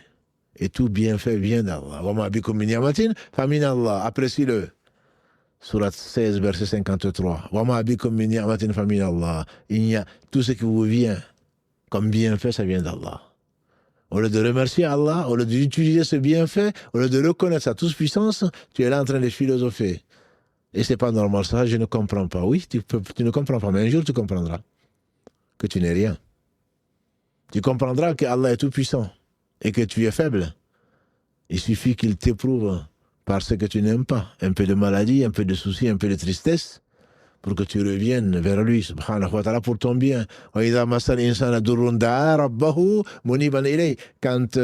Et tout bienfait vient d'Allah. Wa ma bikum min ni'matin fa min Allah. Apprécie-le. Sourate 16, verset 53. Wa ma bikum min ni'matin fa min Allah. Tout ce qui vous vient comme bienfait, ça vient d'Allah. Au lieu de remercier Allah, au lieu d'utiliser ce bienfait, au lieu de reconnaître sa toute-puissance, tu es là en train de philosopher. Et c'est pas normal, ça, je ne comprends pas. Oui, tu ne comprends pas, mais un jour tu comprendras que tu n'es rien. Tu comprendras que Allah est tout-puissant et que tu es faible. Il suffit qu'il t'éprouve par ce que tu n'aimes pas. Un peu de maladie, un peu de soucis, un peu de tristesse, pour que tu reviennes vers lui, subhanahu wa ta'ala, pour ton bien. Quand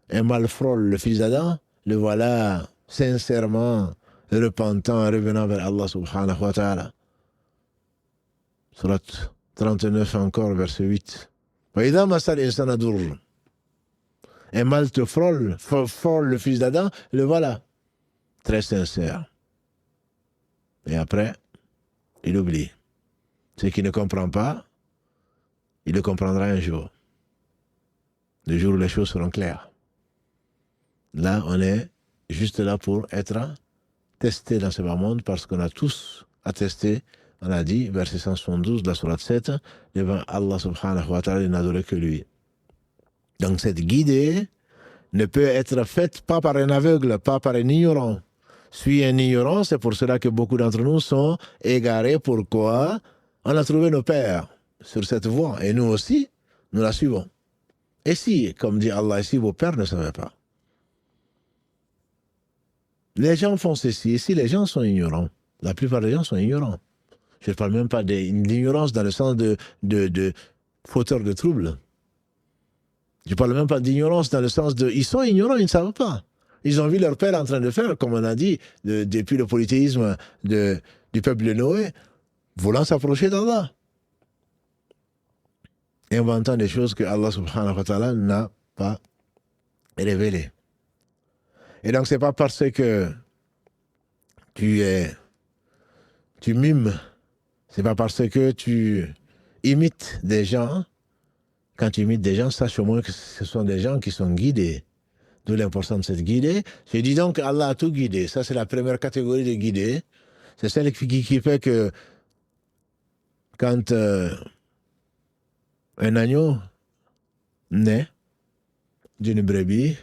un mal frôle le fils d'Adam, le voilà sincèrement repentant, revenant vers Allah, subhanahu wa ta'ala. Surat 39 encore, verset 8. Un mal te frôle le fils d'Adam, le voilà, très sincère. Et après, il oublie. Ce qu'il ne comprend pas, il le comprendra un jour. Le jour où les choses seront claires. Là, on est juste là pour être testé dans ce bas monde parce qu'on a tous attesté, on a dit, verset 172 de la sourate 7, devant Allah subhanahu wa ta'ala, il n'adorait que lui. Donc cette guidée ne peut être faite pas par un aveugle, pas par un ignorant. Suis un ignorant, c'est pour cela que beaucoup d'entre nous sont égarés. Pourquoi? On a trouvé nos pères sur cette voie et nous aussi, nous la suivons. Et si, comme dit Allah, si vos pères ne savaient pas, les gens font ceci, et si les gens sont ignorants, la plupart des gens sont ignorants. Je ne parle même pas d'ignorance dans le sens de fauteur de troubles. Je ne parle même pas d'ignorance dans le sens de... Ils sont ignorants, ils ne savent pas. Ils ont vu leur père en train de faire, comme on a dit, depuis le polythéisme du peuple de Noé, voulant s'approcher d'Allah. Inventant des choses que Allah subhanahu wa ta'ala n'a pas révélées. Et donc, ce n'est pas parce que tu mimes, ce n'est pas parce que tu imites des gens. Quand tu imites des gens, sache au moins que ce sont des gens qui sont guidés. D'où l'importance de cette guidée. Je dis donc Allah a tout guidé. Ça, c'est la première catégorie de guidés. C'est celle qui fait que quand un agneau naît d'une brebis,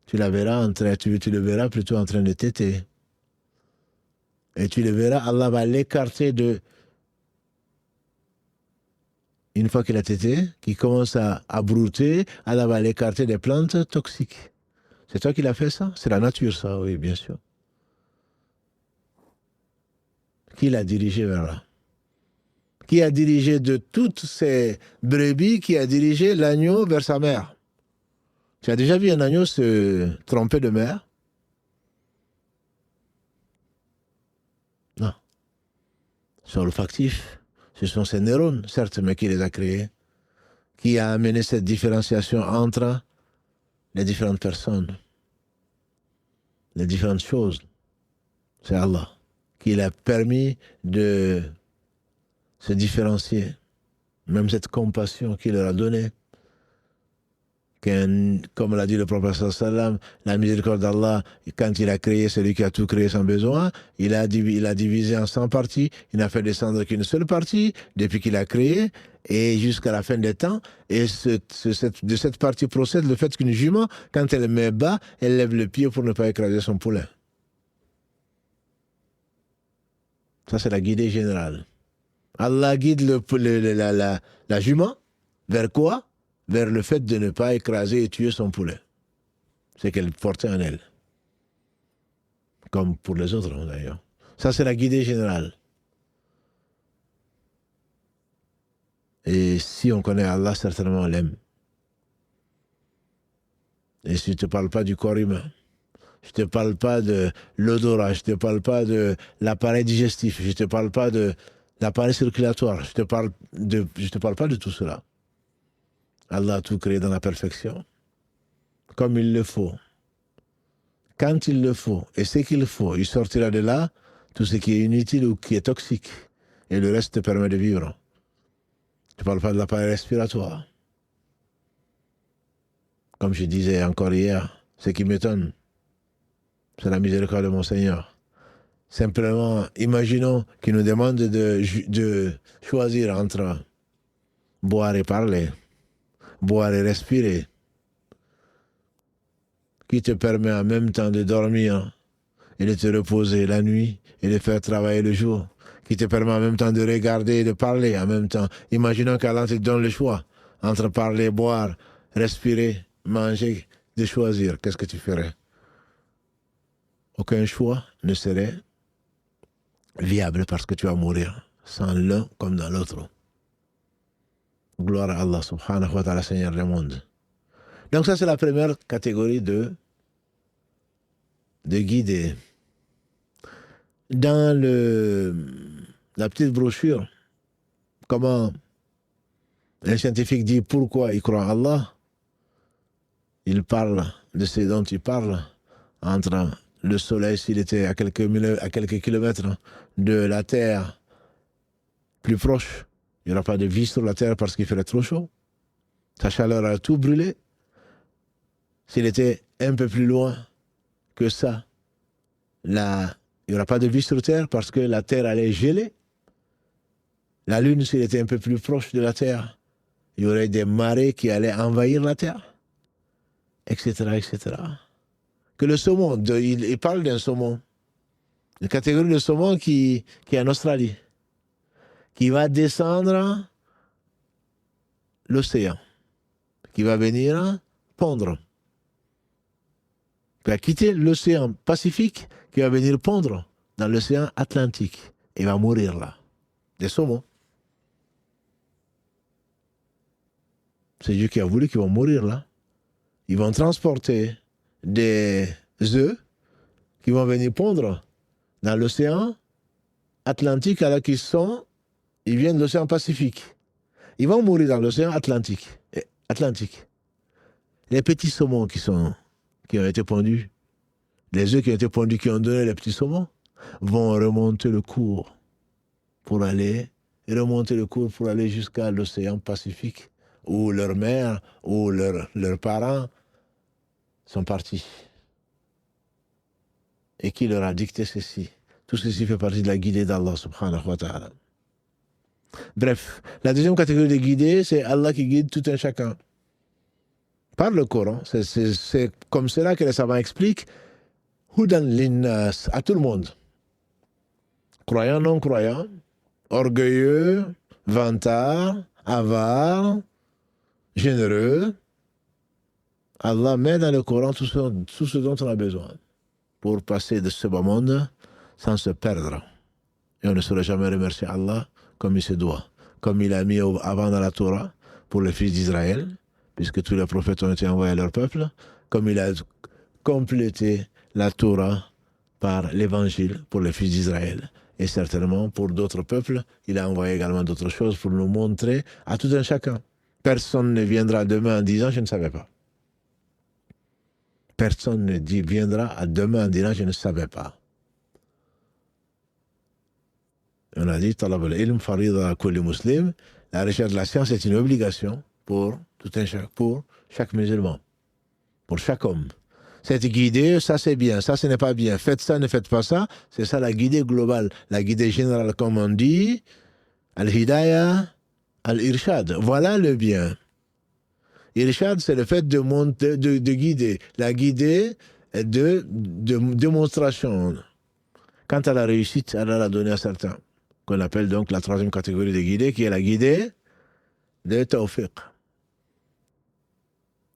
tu le verras plutôt en train de téter. Et tu le verras, Allah va l'écarter de... Une fois qu'il a tété, qu'il commence à brouter, Allah va l'écarter des plantes toxiques. C'est toi qui l'as fait ça? C'est la nature ça, oui, bien sûr. Qui l'a dirigé vers là? Qui a dirigé de toutes ces brebis, qui a dirigé l'agneau vers sa mère? Tu as déjà vu un agneau se tromper de mère? Non. C'est olfactif. Ce sont ces neurones, certes, mais qui les a créés? Qui a amené cette différenciation entre les différentes personnes, les différentes choses. C'est Allah qui l'a permis de se différencier. Même cette compassion qu'il leur a donnée, comme l'a dit le prophète sallam, la miséricorde d'Allah, quand il a créé, c'est lui qui a tout créé sans besoin, il a divisé en 100 parties, il n'a fait descendre qu'une seule partie depuis qu'il a créé, et jusqu'à la fin des temps, et de cette partie procède le fait qu'une jument, quand elle met bas, elle lève le pied pour ne pas écraser son poulain. Ça, c'est la guidée générale. Allah guide la jument vers quoi? Vers le fait de ne pas écraser et tuer son poulet. C'est qu'elle portait en elle. Comme pour les autres, d'ailleurs. Ça, c'est la guidée générale. Et si on connaît Allah, certainement on l'aime. Et si je ne te parle pas du corps humain, je ne te parle pas de l'odorat, je ne te parle pas de l'appareil digestif, je ne te parle pas de l'appareil circulatoire, je ne te parle pas de tout cela. Allah a tout créé dans la perfection, comme il le faut. Quand il le faut, et ce qu'il faut, il sortira de là tout ce qui est inutile ou qui est toxique. Et le reste te permet de vivre. Je ne parle pas de l'appareil respiratoire. Comme je disais encore hier, ce qui m'étonne, c'est la miséricorde de mon Seigneur. Simplement, imaginons qu'il nous demande de choisir entre boire et parler, boire et respirer, qui te permet en même temps de dormir et de te reposer la nuit et de faire travailler le jour, qui te permet en même temps de regarder et de parler en même temps. Imaginons qu'Allah te donne le choix entre parler, boire, respirer, manger, de choisir. Qu'est-ce que tu ferais? Aucun choix ne serait viable parce que tu vas mourir, sans l'un comme dans l'autre. Gloire à Allah subhanahu wa ta'ala, Seigneur du monde. Donc ça, c'est la première catégorie de guidés. Dans la petite brochure, comment un scientifique dit pourquoi il croit en Allah, il parle de ce dont il parle entre le soleil, s'il était à quelques kilomètres de la Terre plus proche, il n'y aura pas de vie sur la Terre parce qu'il ferait trop chaud. Sa chaleur a tout brûlé. S'il était un peu plus loin que ça, il n'y aura pas de vie sur Terre parce que la Terre allait geler. La Lune, s'il était un peu plus proche de la Terre, il y aurait des marées qui allaient envahir la Terre, etc., etc. Que le saumon, il parle d'un saumon, une catégorie de saumon qui est en Australie, qui va descendre l'océan, qui va venir pondre, qui va quitter l'océan Pacifique, qui va venir pondre dans l'océan Atlantique et va mourir là. Des saumons. C'est Dieu qui a voulu qu'ils vont mourir là. Ils vont transporter des œufs qui vont venir pondre dans l'océan Atlantique alors ils viennent de l'océan Pacifique. Ils vont mourir dans l'océan Atlantique. Les petits saumons qui ont été pondus, les œufs qui ont été pondus, qui ont donné les petits saumons, vont remonter le cours pour aller jusqu'à l'océan Pacifique où leur mère ou leurs parents sont partis. Et qui leur a dicté ceci? Tout ceci fait partie de la guidée d'Allah subhanahu wa ta'ala. Bref, la deuxième catégorie de guidés, c'est Allah qui guide tout un chacun. Par le Coran, c'est comme cela que les savants expliquent Hudan linnas, à tout le monde. Croyants, non-croyants, orgueilleux, vantards, avares, généreux. Allah met dans le Coran tout ce dont on a besoin pour passer de ce bas monde sans se perdre. Et on ne saurait jamais remercier Allah comme il se doit. Comme il a mis avant dans la Torah pour les fils d'Israël, puisque tous les prophètes ont été envoyés à leur peuple, comme il a complété la Torah par l'évangile pour les fils d'Israël. Et certainement pour d'autres peuples, il a envoyé également d'autres choses pour nous montrer à tout un chacun. Personne ne viendra demain en disant « je ne savais pas ». Personne ne viendra à demain en disant je ne savais pas. On a dit talab al-ilm farida ala kulli muslim. La recherche de la science est une obligation pour chaque musulman, pour chaque homme. Cette guidée, ça c'est bien, ça ce n'est pas bien. Faites ça, ne faites pas ça. C'est ça la guidée globale, la guidée générale, comme on dit. Al-hidayah, al-irshad. Voilà le bien. Irshad, c'est le fait de guider. La guidée de démonstration. Quant à la réussite, Allah l'a donné à certains, qu'on appelle donc la troisième catégorie de guidée, qui est la guidée de tawfiq.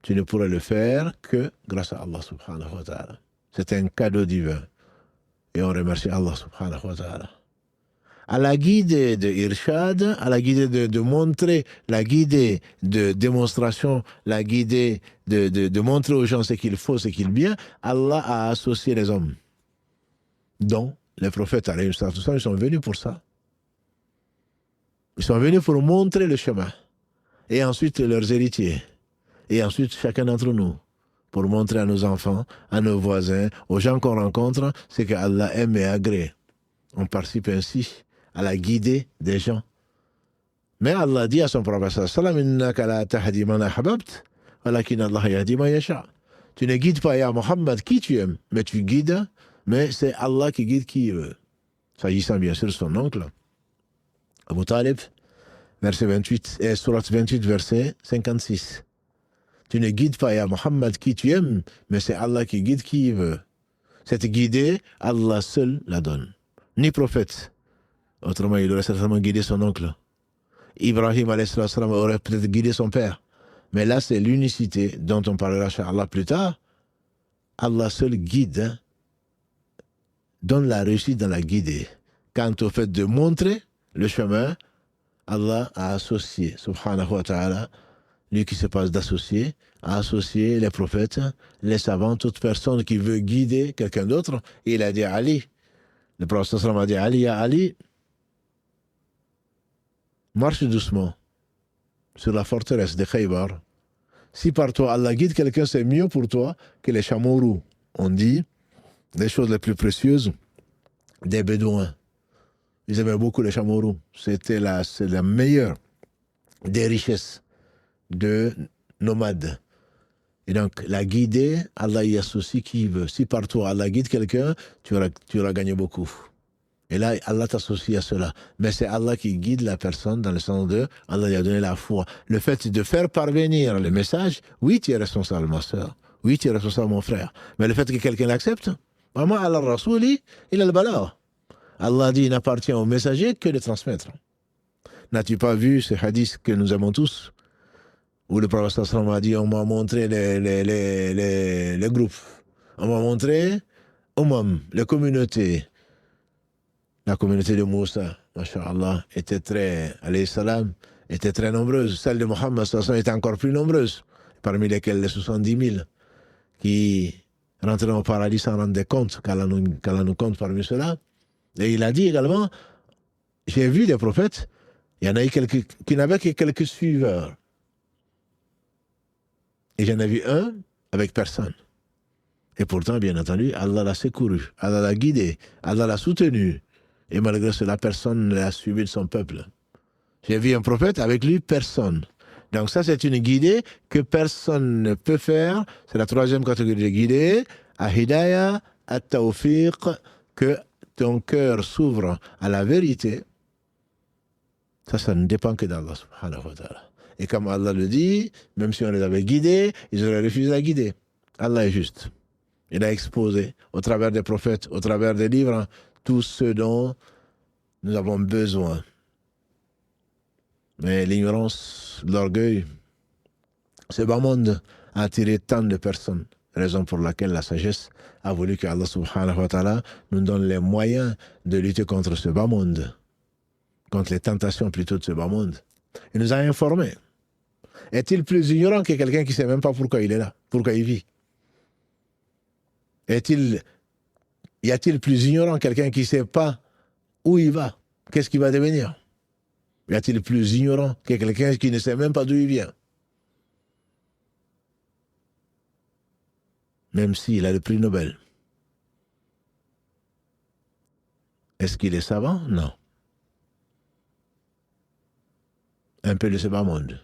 Tu ne pourrais le faire que grâce à Allah subhanahu wa ta'ala. C'est un cadeau divin. Et on remercie Allah subhanahu wa ta'ala. À la guidée de Irshad, à la guidée de montrer, la guidée de démonstration, la guidée de montrer aux gens ce qu'il faut, ce qu'il est bien, Allah a associé les hommes. Donc, les prophètes, alayhi salatu wassalam, ils sont venus pour ça. Ils sont venus pour montrer le chemin. Et ensuite, leurs héritiers. Et ensuite, chacun d'entre nous, pour montrer à nos enfants, à nos voisins, aux gens qu'on rencontre, ce que Allah aime et agrée. On participe ainsi à la guidée des gens. Mais Allah dit à son prophète, tu ne guides pas, ya Muhammad, qui tu aimes, mais tu guides, mais c'est Allah qui guide qui il veut. S'agissant bien sûr de son oncle, Abu Talib, verset 28, et surat 28, verset 56. Tu ne guides pas, ya Muhammad, qui tu aimes, mais c'est Allah qui guide qui il veut. Cette guidée, Allah seul la donne. Ni prophète. Autrement, il aurait certainement guidé son oncle. Ibrahim alayhi salam aurait peut-être guidé son père. Mais là, c'est l'unicité dont on parlera chez Allah plus tard. Allah seul guide, donne la réussite dans la guidée. Quant au fait de montrer le chemin, Allah a associé, subhanahu wa ta'ala, lui qui se passe d'associer, a associé les prophètes, les savants, toute personne qui veut guider quelqu'un d'autre. Il a dit à Ali, le prophète sallam a dit à Ali, ya Ali, marche doucement sur la forteresse de Khaybar. Si par toi Allah guide quelqu'un, c'est mieux pour toi que les chameaux roux. On dit les choses les plus précieuses des Bédouins. Ils aimaient beaucoup les chameaux roux. C'est la meilleure des richesses de nomades. Et donc, la guider, Allah y associe qui veut. Si par toi Allah guide quelqu'un, tu auras gagné beaucoup. Et là, Allah t'associe à cela. Mais c'est Allah qui guide la personne dans le sens de Allah lui a donné la foi. Le fait de faire parvenir le message, oui, tu es responsable, ma soeur. Oui, tu es responsable, mon frère. Mais le fait que quelqu'un l'accepte, vraiment, Allah Rasouli, il a le balaa. Allah dit, il n'appartient au messager que de transmettre. N'as-tu pas vu ce hadith que nous aimons tous, où le prophète sallam a dit, on m'a montré les groupes, on m'a montré les communautés. La communauté de Moussa, masha'Allah, était très nombreuse. Celle de Mohammed était encore plus nombreuse, parmi lesquelles les 70 000 qui rentraient au paradis s'en rendaient compte, qu'Allah nous compte parmi ceux-là. Et il a dit également, j'ai vu des prophètes, il y en a eu qui n'avaient que quelques suiveurs. Et j'en ai vu un avec personne. Et pourtant, bien entendu, Allah l'a secouru, Allah l'a guidé, Allah l'a soutenu. Et malgré cela, personne ne l'a suivi de son peuple. J'ai vu un prophète, avec lui, personne. Donc ça, c'est une guidée que personne ne peut faire. C'est la troisième catégorie de guidée. Al-hidayah, at-tawfiq, que ton cœur s'ouvre à la vérité. Ça ne dépend que d'Allah, subhanahu wa ta'ala. Et comme Allah le dit, même si on les avait guidés, ils auraient refusé la guider. Allah est juste. Il a exposé, au travers des prophètes, au travers des livres, tout ce dont nous avons besoin. Mais l'ignorance, l'orgueil, ce bas monde a attiré tant de personnes. Raison pour laquelle la sagesse a voulu que Allah subhanahu wa ta'ala nous donne les moyens de lutter contre ce bas monde, contre les tentations plutôt de ce bas monde. Il nous a informés. Est-il plus ignorant que quelqu'un qui ne sait même pas pourquoi il est là, pourquoi il vit? Y a-t-il plus ignorant quelqu'un qui ne sait pas où il va? Qu'est-ce qu'il va devenir? Y a-t-il plus ignorant que quelqu'un qui ne sait même pas d'où il vient? même s'il a le prix Nobel. Est-ce qu'il est savant? Non. Un peu de ce bas monde.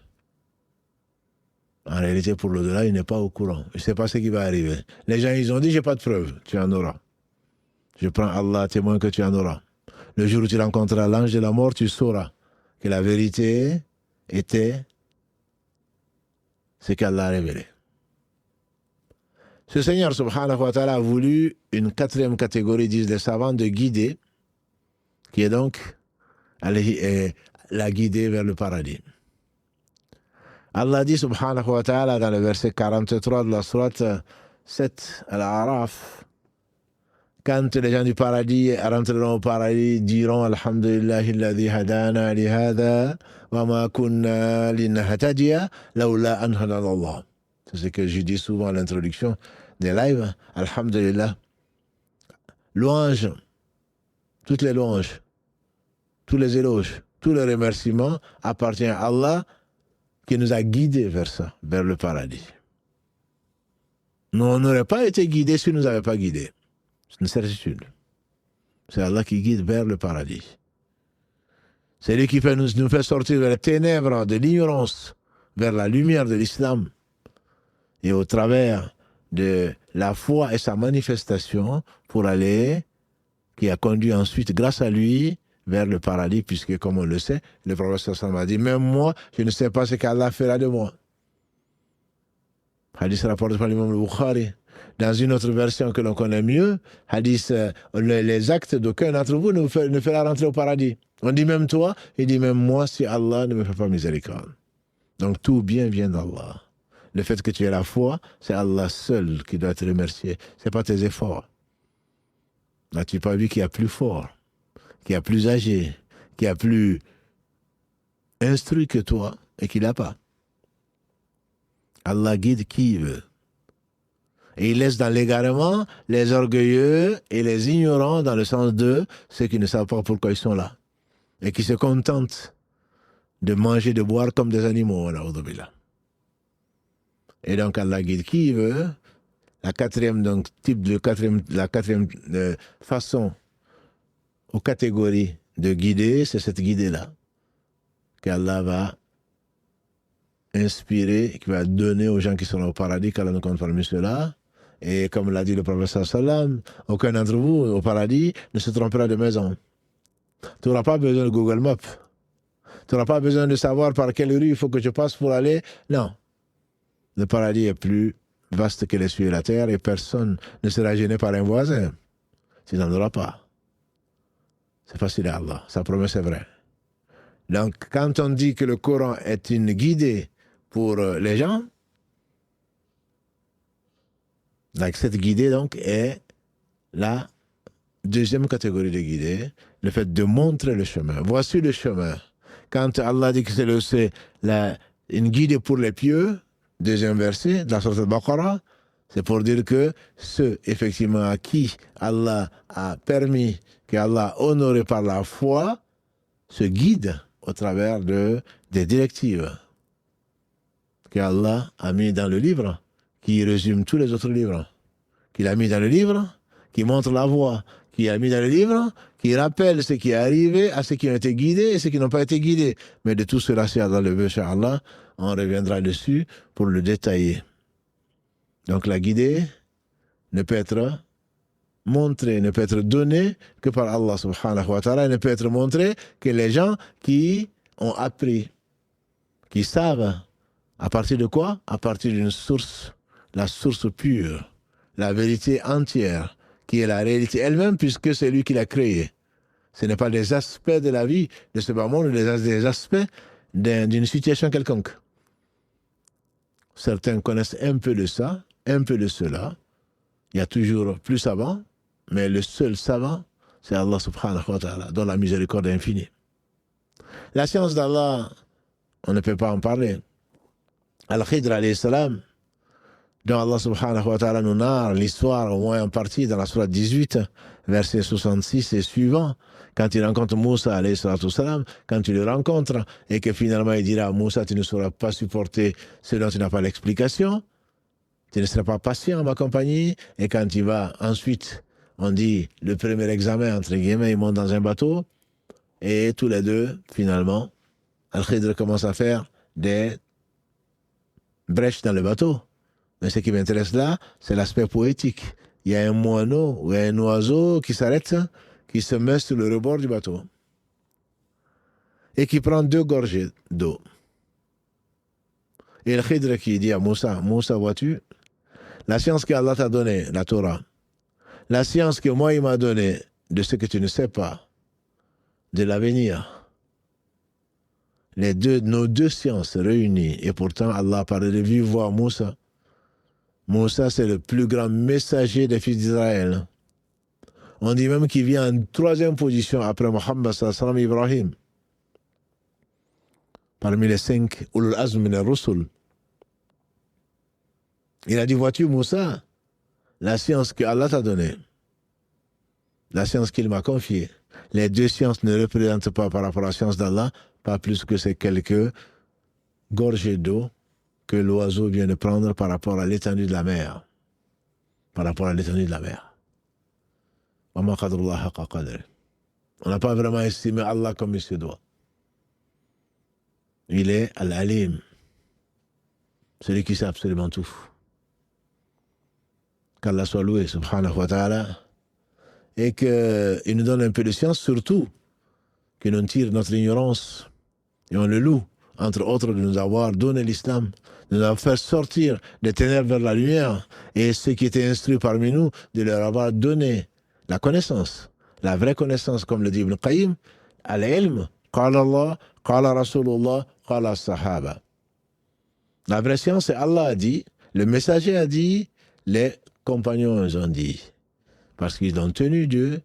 En réalité, pour l'au-delà, il n'est pas au courant. Il ne sait pas ce qui va arriver. Les gens, ils ont dit, j'ai pas de preuves. Tu en auras. Je prends Allah témoin que tu en auras. Le jour où tu rencontreras l'ange de la mort, tu sauras que la vérité était ce qu'Allah a révélé. Ce Seigneur, subhanahu wa ta'ala, a voulu une quatrième catégorie, disent les savants, de guider, qui est donc la guider vers le paradis. Allah dit, subhanahu wa ta'ala, dans le verset 43 de la sourate 7 à l'Araf, quand les gens du paradis rentreront au paradis, diront Alhamdulillahi alladhi hadana li hadha wa ma kunna linahtadiya lawla an hadana Allah. C'est ce que je dis souvent à l'introduction des lives. Alhamdulillah. Louange, toutes les louanges, tous les éloges, tous les remerciements appartiennent à Allah qui nous a guidés vers ça, vers le paradis. Nous, on n'aurait pas été guidés si nous n'avait pas guidés. C'est une certitude. C'est Allah qui guide vers le paradis. C'est lui qui nous fait sortir vers les ténèbres de l'ignorance, vers la lumière de l'islam. Et au travers de la foi et sa manifestation pour aller, qui a conduit ensuite, grâce à lui, vers le paradis, puisque, comme on le sait, le prophète sallallahu a dit, même moi, je ne sais pas ce qu'Allah fera de moi. Hadith rapporté par l'imam Bukhari. Dans une autre version que l'on connaît mieux, hadith, les actes d'aucun d'entre vous ne fera rentrer au paradis. On dit même toi, il dit même moi, si Allah ne me fait pas miséricorde. Donc tout bien vient d'Allah. Le fait que tu aies la foi, c'est Allah seul qui doit te remercier. Ce n'est pas tes efforts. N'as-tu pas vu qu'il y a plus fort, qu'il y a plus âgé, qu'il y a plus instruit que toi et qu'il n'a pas? Allah guide qui il veut. Et il laisse dans l'égarement les orgueilleux et les ignorants dans le sens de ceux qui ne savent pas pourquoi ils sont là. Et qui se contentent de manger, de boire comme des animaux. Et donc Allah guide qui il veut. La quatrième façon ou catégorie de guider, c'est cette guidée-là qu'Allah va inspirer, qui va donner aux gens qui seront au paradis, qu'Allah nous compte parmi ceux-là. Et comme l'a dit le prophète sallam, aucun d'entre vous au paradis ne se trompera de maison. Tu n'auras pas besoin de Google Maps. Tu n'auras pas besoin de savoir par quelle rue il faut que je passe pour aller. Non. Le paradis est plus vaste que les cieux et la terre et personne ne sera gêné par un voisin. Tu n'en auras pas. C'est facile à Allah. Sa promesse est vraie. Donc, quand on dit que le Coran est une guidée pour les gens, donc cette guidée donc, est la deuxième catégorie de guidée, le fait de montrer le chemin. Voici le chemin. Quand Allah dit que c'est une guidée pour les pieux, deuxième verset de la sourate Al-Baqarah, c'est pour dire que ceux, effectivement, à qui Allah a permis, qu'Allah a honoré par la foi, se guident au travers des directives qu'Allah a mis dans le livre, qui résume tous les autres livres, qu'il a mis dans le livre, qui montre la voie, qui a mis dans le livre, qui rappelle ce qui est arrivé à ceux qui ont été guidés et ceux qui n'ont pas été guidés. Mais de tout cela, si Allah le veut, Inch'Allah, on reviendra dessus pour le détailler. Donc la guidée ne peut être montrée, ne peut être donnée que par Allah subhanahu wa ta'ala, ne peut être montrée que les gens qui ont appris, qui savent à partir de quoi? À partir d'une source, la source pure, la vérité entière, qui est la réalité elle-même, puisque c'est lui qui l'a créée. Ce n'est pas des aspects de la vie de ce bas monde, des aspects d'une situation quelconque. Certains connaissent un peu de ça, un peu de cela. Il y a toujours plus savants, mais le seul savant, c'est Allah subhanahu wa ta'ala, dont la miséricorde est infinie. La science d'Allah, on ne peut pas en parler. Al-Khidr alayhi salam, dont Allah subhanahu wa ta'ala nous narre l'histoire, au moins en partie, dans la sourate 18, verset 66 et suivant, quand il rencontre Moussa alayhi salam, quand il le rencontre, et que finalement il dira à Moussa, tu ne sauras pas supporter ce dont tu n'as pas l'explication, tu ne seras pas patient à ma compagnie, et quand tu vas ensuite, on dit, le premier examen, entre guillemets, ils montent dans un bateau, et tous les deux, finalement, Al-Khidr commence à faire des brèches dans le bateau. Mais ce qui m'intéresse là, c'est l'aspect poétique. Il y a un moineau ou un oiseau qui s'arrête, qui se met sur le rebord du bateau et qui prend 2 gorgées d'eau. Et le Khidr qui dit à Moussa, Moussa, vois-tu, la science qu'Allah t'a donnée, la Torah, la science que moi il m'a donnée de ce que tu ne sais pas, de l'avenir, nos deux sciences réunies, et pourtant Allah a parlé de vive voix à Moussa. Moussa, c'est le plus grand messager des fils d'Israël. On dit même qu'il vient en 3e position après Mohammed sallallahu Ibrahim. Parmi les 5 Ulul Azm min al-Rusul. Il a dit, vois-tu Moussa, la science que Allah t'a donnée, la science qu'il m'a confiée, les 2 sciences ne représentent pas par rapport à la science d'Allah, pas plus que ces quelques gorgées d'eau que l'oiseau vient de prendre par rapport à l'étendue de la mer. Par rapport à l'étendue de la mer. On n'a pas vraiment estimé Allah comme il se doit. Il est Al-Alim, celui qui sait absolument tout. Qu'Allah soit loué, subhanahu wa ta'ala, et qu'il nous donne un peu de science, surtout qu'il nous tire notre ignorance, et on le loue, entre autres, de nous avoir donné l'islam, de nous avoir fait sortir des ténèbres vers la lumière, et ceux qui étaient instruits parmi nous, de leur avoir donné la connaissance, la vraie connaissance, comme le dit Ibn Qayyim, al-ilm, qala Allah, qala Rasulullah, qala Sahaba. La vraie science, c'est Allah a dit, le messager a dit, les compagnons ont dit. Parce qu'ils ont tenu de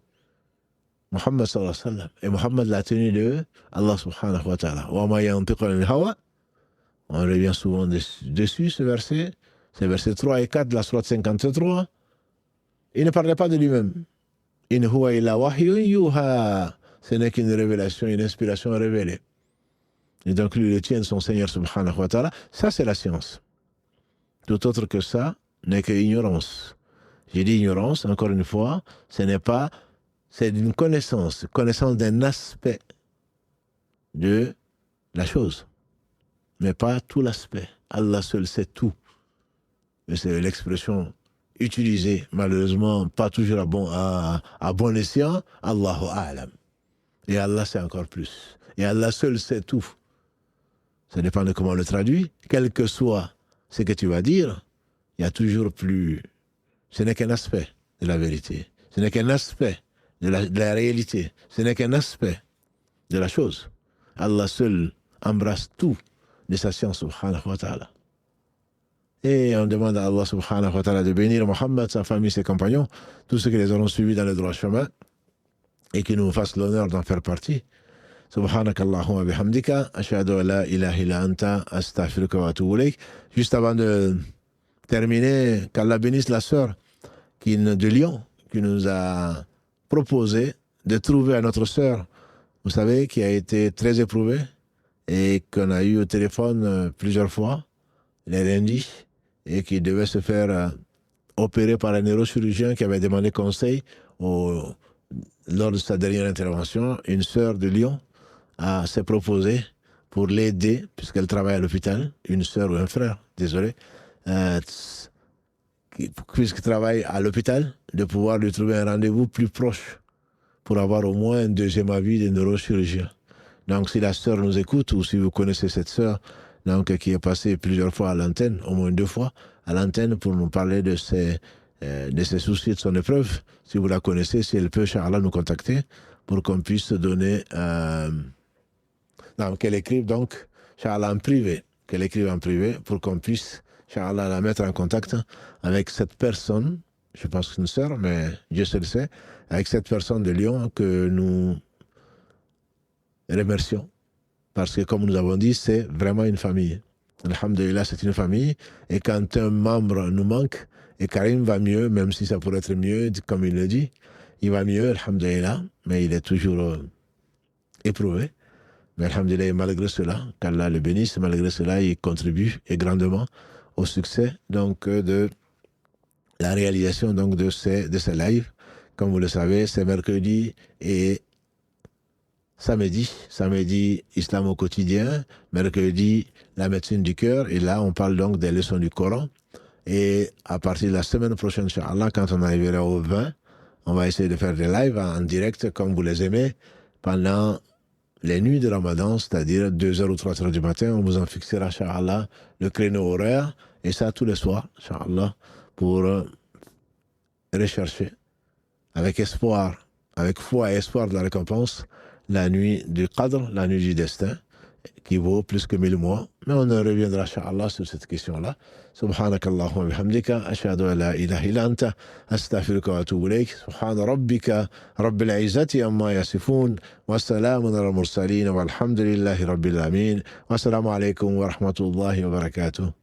Muhammad sallallahu alayhi wa sallam. Et Muhammad l'a tenu de Allah subhanahu wa ta'ala. Wa ma yantiqu anil hawa. On revient souvent dessus, ce verset. C'est versets 3 et 4 de la sourate 53. Il ne parlait pas de lui-même. In huwa illa wahyun yuha. Ce n'est qu'une révélation, une inspiration révélée. Et donc lui le tient de son Seigneur subhanahu wa ta'ala. Ça, c'est la science. Tout autre que ça n'est que ignorance. J'ai dit ignorance, encore une fois, ce n'est pas, c'est une connaissance d'un aspect de la chose, mais pas tout l'aspect. Allah seul sait tout. Mais c'est l'expression utilisée, malheureusement, pas toujours à bon escient, Allahu A'lam. Et Allah sait encore plus. Et Allah seul sait tout. Ça dépend de comment on le traduit. Quel que soit ce que tu vas dire, il y a toujours plus. Ce n'est qu'un aspect de la vérité. Ce n'est qu'un aspect de la réalité. Ce n'est qu'un aspect de la chose. Allah seul embrasse tout de sa science, subhanahu wa ta'ala. Et on demande à Allah, subhanahu wa ta'ala, de bénir Mohammed, sa famille, ses compagnons, tous ceux qui les auront suivis dans le droit chemin, et qui nous fassent l'honneur d'en faire partie. Subhanak Allahumma bihamdika, ashhadu an la ilaha illa anta, astaghfiruka wa atubu ilayk. Juste avant de terminer, qu'Allah bénisse la sœur de Lyon, qui nous a proposé de trouver à notre sœur, vous savez, qui a été très éprouvée et qu'on a eu au téléphone plusieurs fois, les lundis, et qui devait se faire opérer par un neurochirurgien qui avait demandé conseil lors de sa dernière intervention. Une sœur de Lyon s'est proposée pour l'aider, puisqu'elle travaille à l'hôpital, une sœur ou un frère, désolé, puisqu'il travaille à l'hôpital, de pouvoir lui trouver un rendez-vous plus proche pour avoir au moins un deuxième avis de neurochirurgien. Donc, si la sœur nous écoute, ou si vous connaissez cette sœur, donc, qui est passée plusieurs fois à l'antenne, au moins 2 fois à l'antenne, pour nous parler de ses soucis, de son épreuve, si vous la connaissez, si elle peut, Inch'Allah, nous contacter pour qu'on puisse se donner... qu'elle écrive donc, Inch'Allah, qu'elle écrive en privé pour qu'on puisse, Inch'Allah, la mettre en contact avec cette personne, je pense que c'est une sœur, mais Dieu seul sait, avec cette personne de Lyon que nous remercions. Parce que, comme nous avons dit, c'est vraiment une famille. Alhamdulillah, c'est une famille. Et quand un membre nous manque, et Karim va mieux, même si ça pourrait être mieux, comme il le dit, il va mieux, alhamdulillah, mais il est toujours éprouvé. Mais alhamdulillah, malgré cela, qu'Allah le bénisse, malgré cela, il contribue et grandement au succès donc, de la réalisation donc de ces lives. Comme vous le savez, c'est mercredi et samedi. Samedi, Islam au quotidien. Mercredi, la médecine du cœur. Et là, on parle donc des leçons du Coran. Et à partir de la semaine prochaine, Inch'Allah, quand on arrivera au 20, on va essayer de faire des lives en direct, comme vous les aimez, pendant les nuits de Ramadan, c'est-à-dire 2h ou 3h du matin. On vous en fixera, Inch'Allah, le créneau horaire. Et ça, tous les soirs, Inch'Allah, pour rechercher avec espoir, avec foi et espoir de la récompense, la nuit du Qadr, la nuit du destin, qui vaut plus que 1000 mois. Mais on reviendra, Inch'Allah, sur cette question-là. Subhanakallahumma bihamdika, ashhadu an la ilaha illa anta, astaghfiruka wa atubu ilayk. Subhana rabbika, rabbil izzati amma yasifun, wa salamun ala mursalin, walhamdulillahi rabbil alamin. Wa assalamu alaykum wa rahmatullahi wa barakatuh.